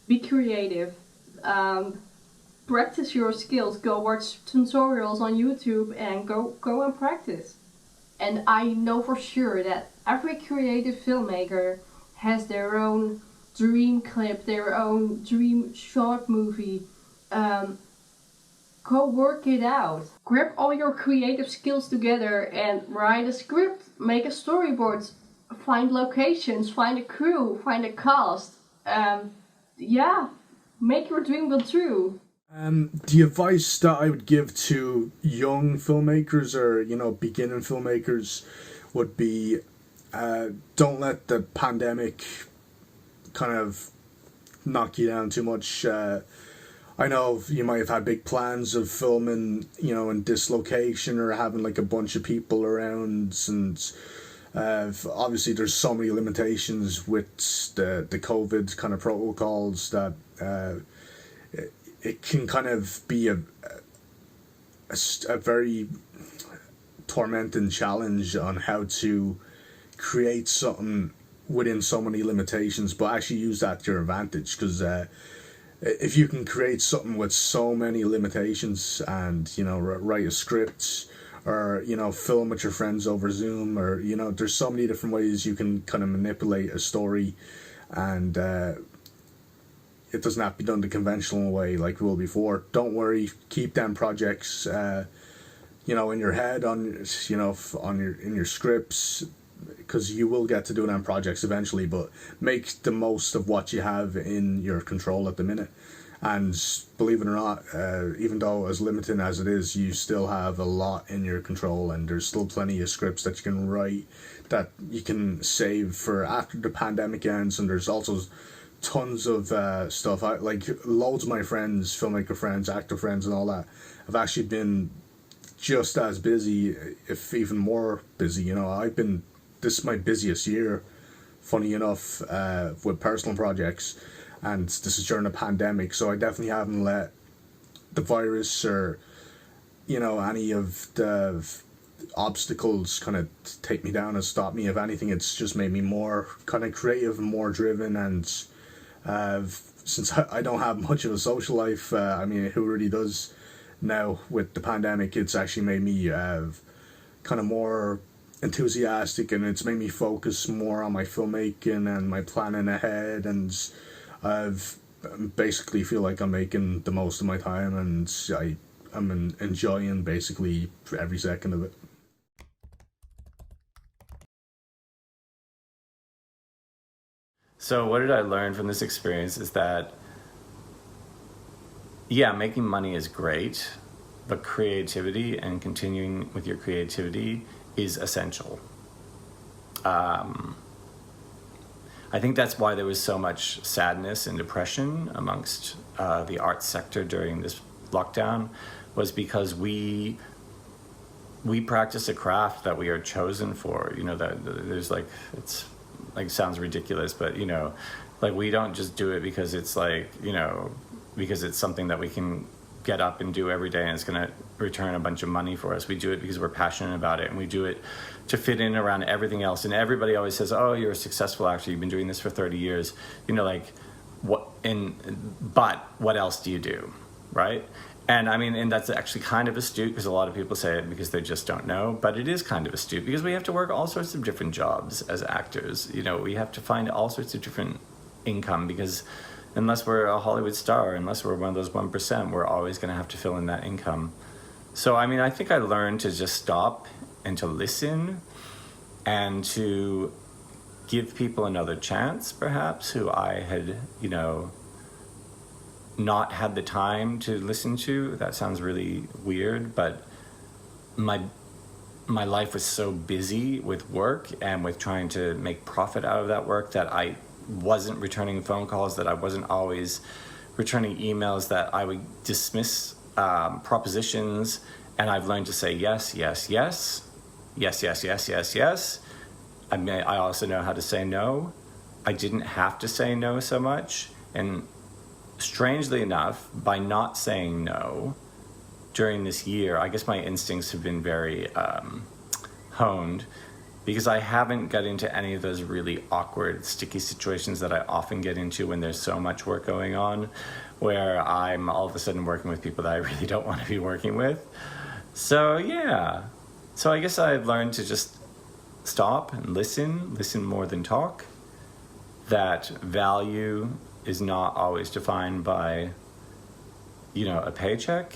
be creative. Practice your skills. Go watch tutorials on YouTube and go and practice. And I know for sure that every creative filmmaker has their own dream clip, their own dream short movie. Go work it out. Grab all your creative skills together and write a script, make a storyboard, find locations, find a crew, find a cast. Make your dream come true. The advice that I would give to young filmmakers or, beginning filmmakers would be don't let the pandemic kind of knock you down too much. I know you might have had big plans of filming, in this location or having like a bunch of people around, and obviously there's so many limitations with the COVID kind of protocols that it can kind of be a very tormenting challenge on how to create something within so many limitations, but actually use that to your advantage, because if you can create something with so many limitations and, write a script or, film with your friends over Zoom, or, there's so many different ways you can kind of manipulate a story, and it doesn't have to be done the conventional way like we will before. Don't worry, keep them projects, in your head, in your scripts, because you will get to do them projects eventually, but make the most of what you have in your control at the minute. And believe it or not, even though as limiting as it is, you still have a lot in your control, and there's still plenty of scripts that you can write that you can save for after the pandemic ends. And there's also tons of stuff. Loads of my friends, filmmaker friends, actor friends and all that, have actually been just as busy, if even more busy. This is my busiest year, funny enough, with personal projects, and this is during a pandemic, so I definitely haven't let the virus or, any of the obstacles kind of take me down and stop me. If anything, it's just made me more kind of creative and more driven, and since I don't have much of a social life, who really does now with the pandemic, it's actually made me kind of more enthusiastic, and it's made me focus more on my filmmaking and my planning ahead, and I've basically feel like I'm making the most of my time, and I'm enjoying basically every second of it. So what did I learn from this experience is that, yeah, making money is great, but creativity and continuing with your creativity is essential. I think that's why there was so much sadness and depression amongst the arts sector during this lockdown, was because we practice a craft that we are chosen for. There's it's sounds ridiculous, but we don't just do it because it's because it's something that we can get up and do every day and it's going to return a bunch of money for us. We do it because we're passionate about it, and we do it to fit in around everything else. And everybody always says, oh, you're a successful actor, you've been doing this for 30 years, but what else do you do, right? And that's actually kind of astute, because a lot of people say it because they just don't know, but it is kind of astute because we have to work all sorts of different jobs as actors. We have to find all sorts of different income, because unless we're a Hollywood star, unless we're one of those 1%, we're always going to have to fill in that income. So, I think I learned to just stop and to listen and to give people another chance, perhaps, who I had, not had the time to listen to. That sounds really weird, but my life was so busy with work and with trying to make profit out of that work that I wasn't returning phone calls, that I wasn't always returning emails, that I would dismiss propositions, and I've learned to say yes, yes, yes, yes, yes, yes, yes, yes. I also know how to say no. I didn't have to say no so much, and strangely enough, by not saying no during this year, I guess my instincts have been very honed, because I haven't got into any of those really awkward, sticky situations that I often get into when there's so much work going on, where I'm all of a sudden working with people that I really don't want to be working with. So yeah, so I guess I've learned to just stop and listen more than talk. That value is not always defined by, a paycheck.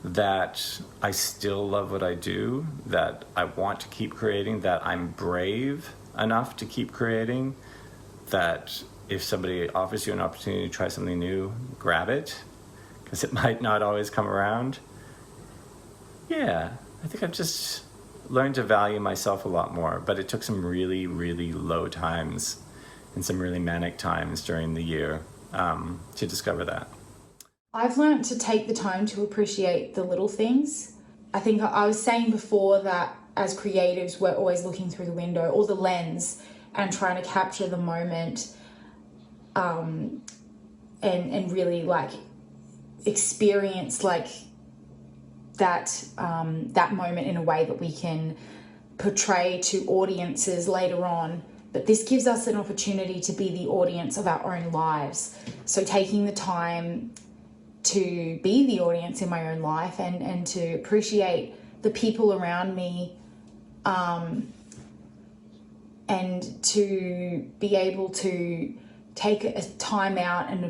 That I still love what I do, that I want to keep creating, that I'm brave enough to keep creating, that if somebody offers you an opportunity to try something new, grab it, because it might not always come around. Yeah, I think I've just learned to value myself a lot more, but it took some really, really low times and some really manic times during the year to discover that. I've learned to take the time to appreciate the little things. I think I was saying before that as creatives, we're always looking through the window or the lens and trying to capture the moment and really experience that moment in a way that we can portray to audiences later on. But this gives us an opportunity to be the audience of our own lives. So taking the time to be the audience in my own life and to appreciate the people around me, and to be able to take a time out and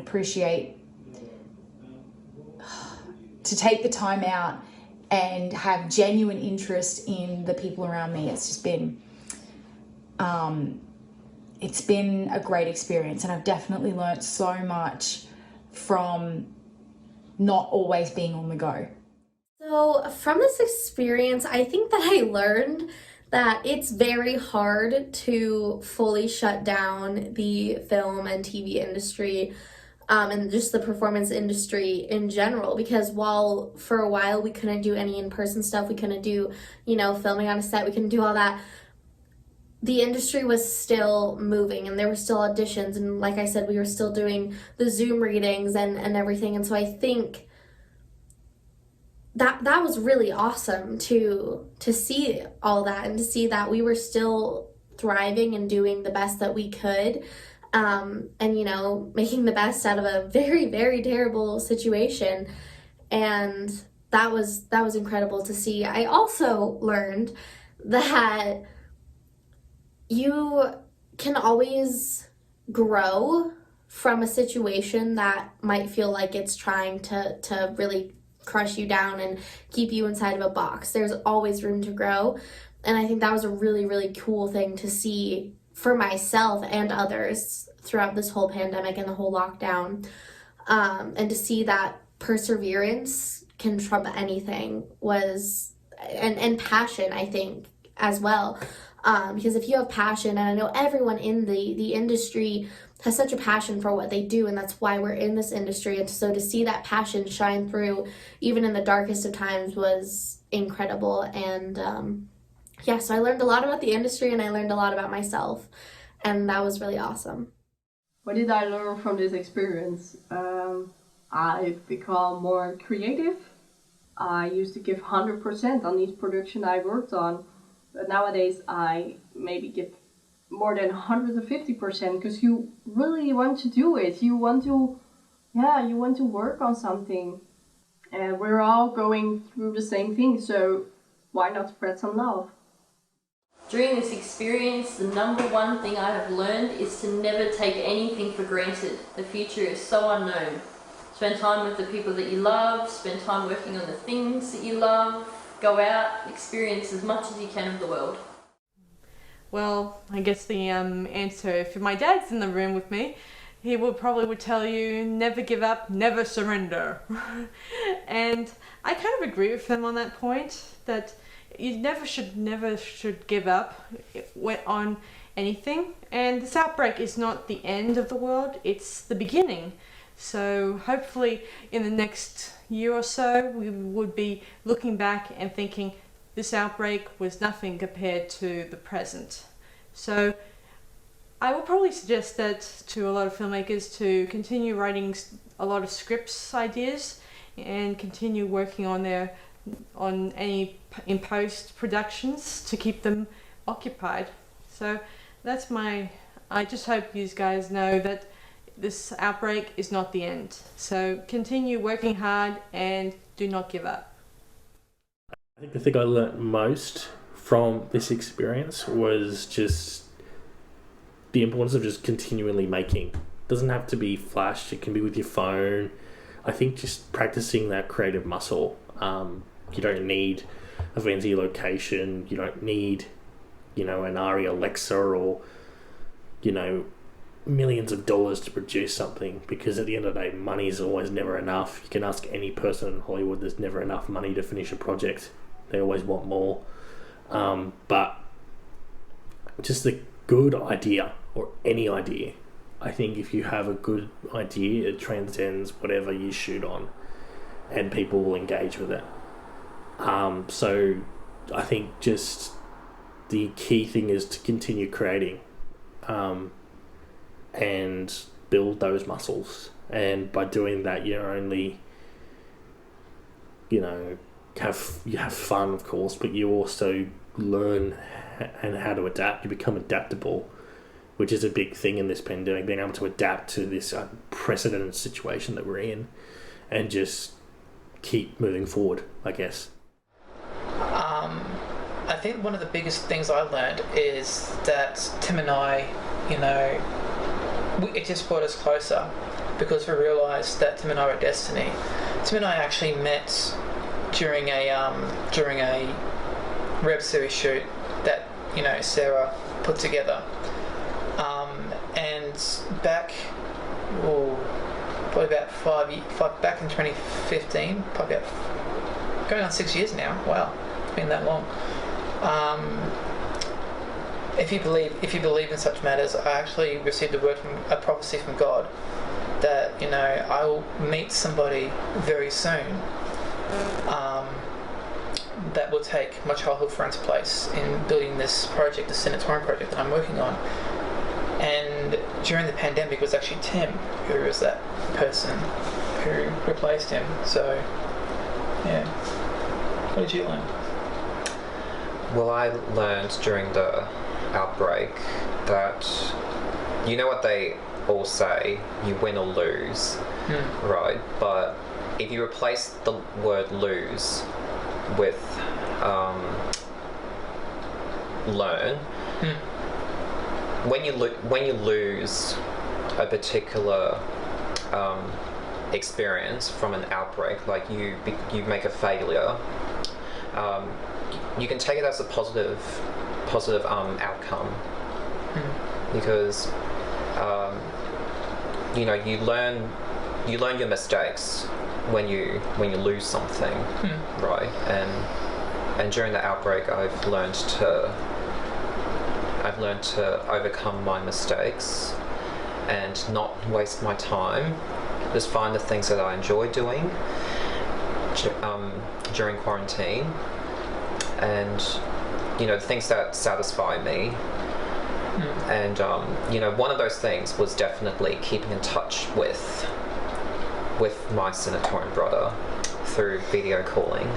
take the time out and have genuine interest in the people around me. It's just been it's been a great experience, and I've definitely learnt so much from not always being on the go. So from this experience, I think that I learned that it's very hard to fully shut down the film and TV industry and just the performance industry in general, because while for a while we couldn't do any in-person stuff, we couldn't do, filming on a set, we couldn't do all that, the industry was still moving and there were still auditions, and like I said, we were still doing the Zoom readings and everything. And so I think that was really awesome to see all that and to see that we were still thriving and doing the best that we could, and making the best out of a very, very terrible situation. And that was incredible to see. I also learned that you can always grow from a situation that might feel like it's trying to really crush you down and keep you inside of a box. There's always room to grow. And I think that was a really, really cool thing to see for myself and others throughout this whole pandemic and the whole lockdown. And to see that perseverance can trump anything and passion, I think, as well. Because if you have passion, and I know everyone in the industry has such a passion for what they do, and that's why we're in this industry. And so to see that passion shine through even in the darkest of times was incredible. And so I learned a lot about the industry, and I learned a lot about myself, and that was really awesome. What did I learn from this experience? I've become more creative. I used to give 100% on each production I worked on, but nowadays I maybe give more than 150% because you really want to do it. You want to work on something. And we're all going through the same thing, so why not spread some love? During this experience, the number one thing I have learned is to never take anything for granted. The future is so unknown. Spend time with the people that you love, spend time working on the things that you love, go out, experience as much as you can of the world. Well, I guess the answer, if my dad's in the room with me, he would tell you, never give up, never surrender. And I kind of agree with him on that point, that you never should give up on anything. And this outbreak is not the end of the world, it's the beginning. So hopefully in the next year or so, we would be looking back and thinking this outbreak was nothing compared to the present. So I will probably suggest that to a lot of filmmakers to continue writing a lot of scripts ideas and continue working on any in post productions to keep them occupied. So that's I just hope you guys know that this outbreak is not the end. So continue working hard and do not give up. I think the thing I learnt most from this experience was just the importance of just continually making. It doesn't have to be flashed, it can be with your phone. I think just practicing that creative muscle. You don't need a fancy location, you don't need, an ARRI Alexa or, millions of dollars to produce something, because at the end of the day, money is always never enough. You can ask any person in Hollywood, there's never enough money to finish a project. They always want more. But just a good idea, or any idea, I think if you have a good idea, it transcends whatever you shoot on and people will engage with it. So I think just the key thing is to continue creating and build those muscles. And by doing that, you're only, you have fun, of course, but you also learn and how to adapt. You become adaptable, which is a big thing in this pandemic, being able to adapt to this unprecedented situation that we're in and just keep moving forward, I guess. I think one of the biggest things I learned is that Tim and I, it just brought us closer, because we realised that Tim and I were destiny. Tim and I actually met during a web series shoot that Sarah put together, and back probably about back in 2015, probably about going on 6 years now. Wow, it's been that long. If you believe in such matters, I actually received a prophecy from God that I will meet somebody very soon that will take my childhood friend's place in building this project, the Cinetorium project that I'm working on. And during the pandemic, it was actually Tim who was that person who replaced him. So, yeah. What did you learn? Well, I learned during the outbreak that what they all say, you win or lose, right? But if you replace the word lose with learn, when you lose a particular experience from an outbreak, like you make a failure, you can take it as a positive outcome, because you learn your mistakes when you lose something, right? And during the outbreak, I've learned to overcome my mistakes and not waste my time. Just find the things that I enjoy doing during quarantine, and the things that satisfy me. And one of those things was definitely keeping in touch with my Cinetorium brother through video calling.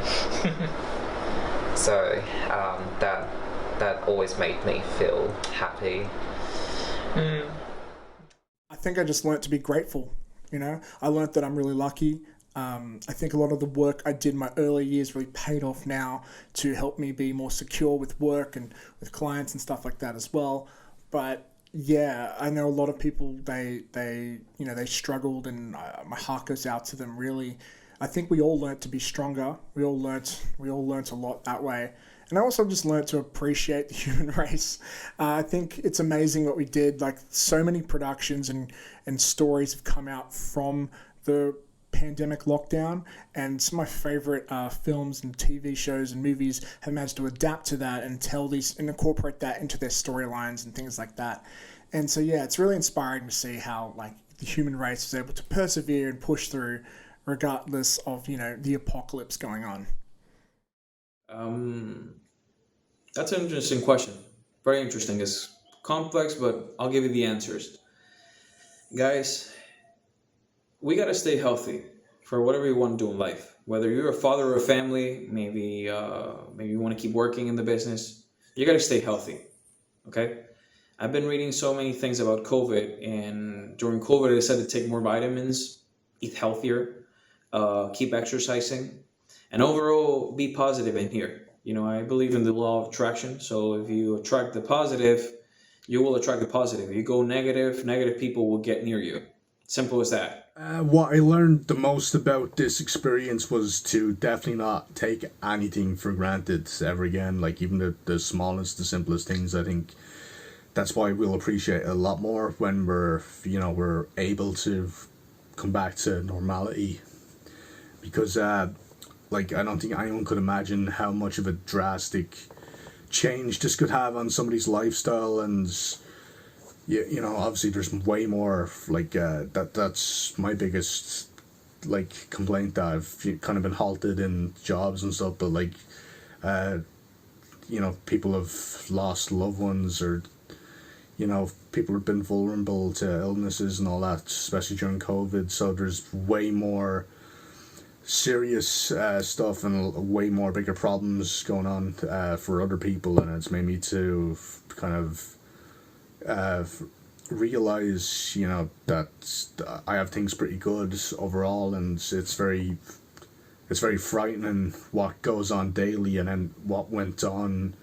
So that always made me feel happy. I think I just learnt to be grateful. I learnt that I'm really lucky. I think a lot of the work I did in my early years really paid off now to help me be more secure with work and with clients and stuff like that as well. But yeah, I know a lot of people, they struggled, and my heart goes out to them, really. I think we all learnt to be stronger. We all learnt a lot that way. And I also just learnt to appreciate the human race. I think it's amazing what we did. Like, so many productions and stories have come out from the pandemic lockdown, and some of my favorite films and TV shows and movies have managed to adapt to that and tell these and incorporate that into their storylines and things like that. And so yeah, it's really inspiring to see how like the human race is able to persevere and push through regardless of, you know, the apocalypse going on. That's an interesting question. Very interesting. It's complex, but I'll give you the answers. Guys, we gotta stay healthy for whatever you want to do in life. Whether you're a father or a family, maybe you want to keep working in the business, you gotta stay healthy. Okay? I've been reading so many things about COVID, and during COVID, they said to take more vitamins, eat healthier, keep exercising, and overall be positive in here. You know, I believe in the law of attraction. So if you attract the positive, you will attract the positive. If you go negative, negative people will get near you. Simple as that. What I learned the most about this experience was to definitely not take anything for granted ever again. Like even the smallest, the simplest things. I think that's why we'll appreciate it a lot more when we're able to come back to normality. Because like I don't think anyone could imagine how much of a drastic change this could have on somebody's lifestyle. And you know, obviously there's way more like that's my biggest like complaint, that I've kind of been halted in jobs and stuff. But like you know, people have lost loved ones, or you know, people have been vulnerable to illnesses and all that, especially during COVID. So there's way more serious stuff and way more bigger problems going on for other people, and it's made me to kind of realize, you know, that I have things pretty good overall, and it's very frightening what goes on daily, and then what went on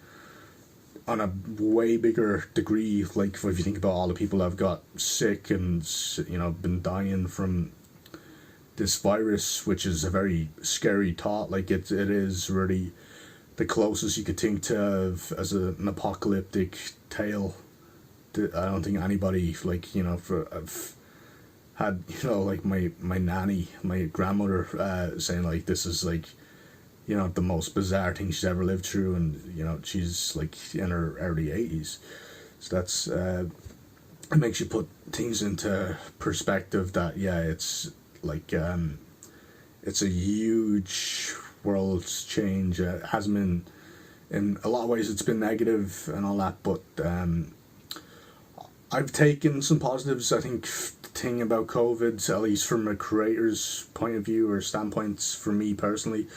a way bigger degree. Like if you think about all the people that have got sick and, you know, been dying from this virus, which is a very scary thought. Like it is really the closest you could think to as an apocalyptic tale. I don't think anybody, like, you know, I've had, you know, like my nanny, my grandmother saying like this is like, you know, the most bizarre thing she's ever lived through, and you know, she's like in her early 80s. So that's it makes you put things into perspective, that yeah, it's like it's a huge world change. It hasn't been, in a lot of ways it's been negative and all that, but I've taken some positives. I think the thing about COVID, at least from a creator's point of view or standpoints, for me personally,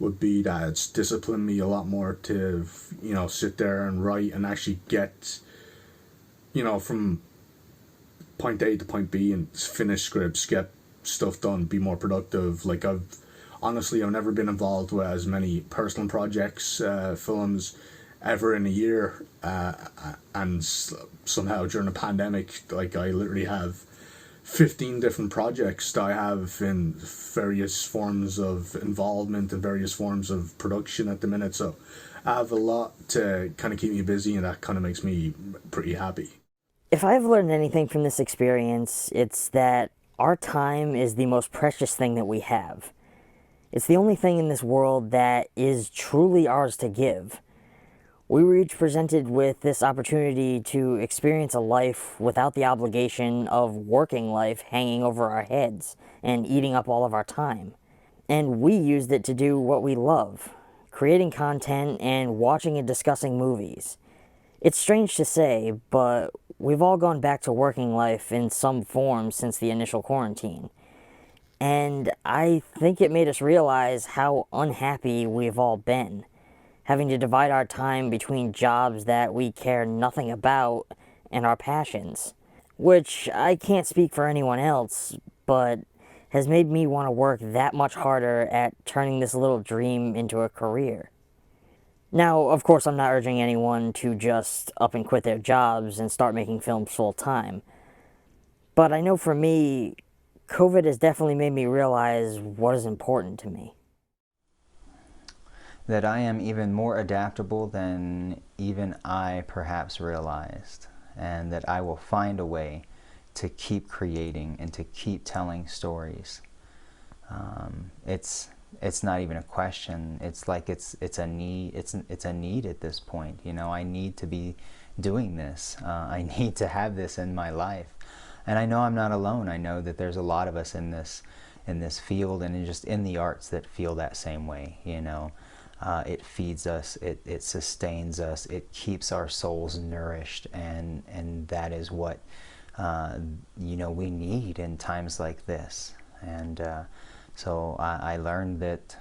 would be that it's disciplined me a lot more to, you know, sit there and write and actually get, you know, from point A to point B and finish scripts, get stuff done, be more productive. Like I've never been involved with as many personal projects, films, ever in a year, and somehow during a pandemic, like I literally have 15 different projects that I have in various forms of involvement and various forms of production at the minute. So I have a lot to kind of keep me busy, and that kind of makes me pretty happy. If I've learned anything from this experience, it's that our time is the most precious thing that we have. It's the only thing in this world that is truly ours to give. We were each presented with this opportunity to experience a life without the obligation of working life hanging over our heads and eating up all of our time. And we used it to do what we love, creating content and watching and discussing movies. It's strange to say, but we've all gone back to working life in some form since the initial quarantine. And I think it made us realize how unhappy we've all been, having to divide our time between jobs that we care nothing about and our passions, which I can't speak for anyone else, but has made me want to work that much harder at turning this little dream into a career. Now, of course, I'm not urging anyone to just up and quit their jobs and start making films full-time, but I know for me, COVID has definitely made me realize what is important to me. That I am even more adaptable than even I perhaps realized, and that I will find a way to keep creating and to keep telling stories. It's not even a question. It's like it's a need. It's a need at this point. You know, I need to be doing this. I need to have this in my life, and I know I'm not alone. I know that there's a lot of us in this field and just in the arts that feel that same way. You know, it feeds us. It sustains us. It keeps our souls nourished, and that is what you know, we need in times like this. And so I learned that,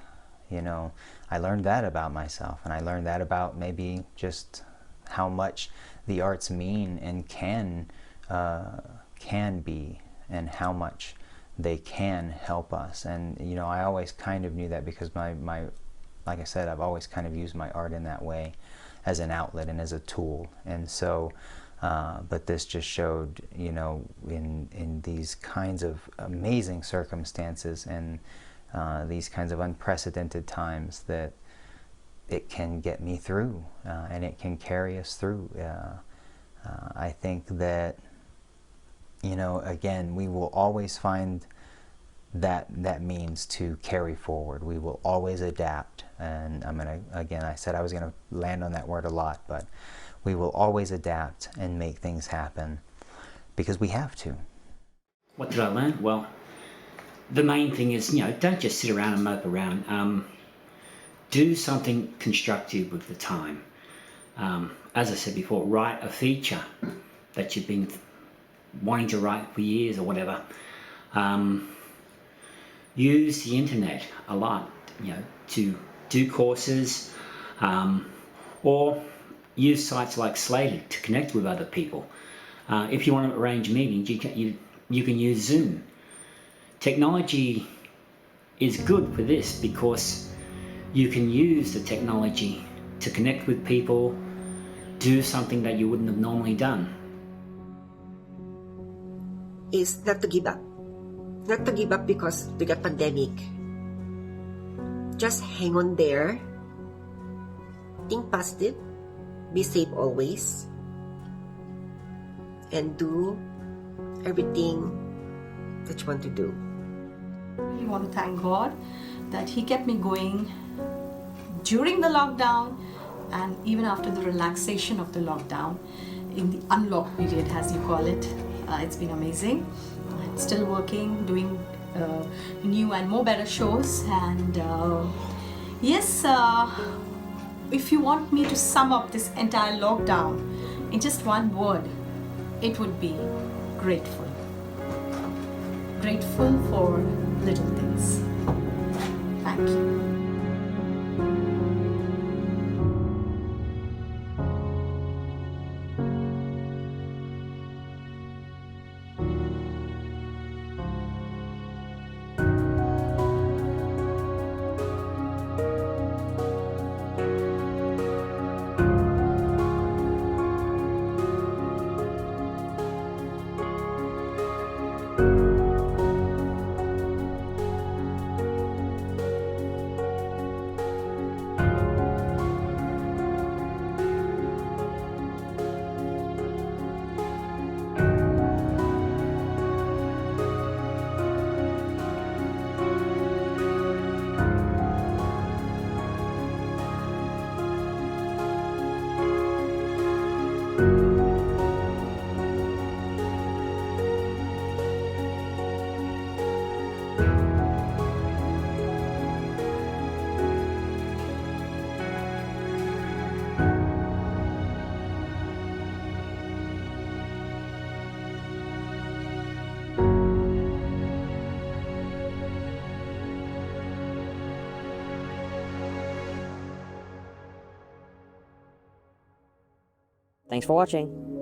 you know, I learned that about myself, and I learned that about maybe just how much the arts mean and can be, and how much they can help us. And you know, I always kind of knew that because my like I said, I've always kind of used my art in that way, as an outlet and as a tool. And so but this just showed, you know, in these kinds of amazing circumstances and these kinds of unprecedented times, that it can get me through, and it can carry us through. I think that, you know, again, we will always find that means to carry forward. We will always adapt, and I said I was gonna land on that word a lot, but we will always adapt and make things happen because we have to. What did I learn? Well, the main thing is, you know, don't just sit around and mope around. Do something constructive with the time. As I said before, write a feature that you've been wanting to write for years or whatever. Use the internet a lot, you know, to do courses, or use sites like Slated to connect with other people. If you want to arrange meetings, you can use Zoom. Technology is good for this because you can use the technology to connect with people, do something that you wouldn't have normally done. Is not to give up. Not to give up because we got pandemic. Just hang on there. Think positive. Be safe always. And do everything that you want to do. I really want to thank God that He kept me going during the lockdown and even after the relaxation of the lockdown, in the unlock period, as you call it. It's been amazing. I'm still working, doing new and more better shows, and yes, if you want me to sum up this entire lockdown in just one word, it would be grateful. Grateful for little things. Thank you. Thanks for watching.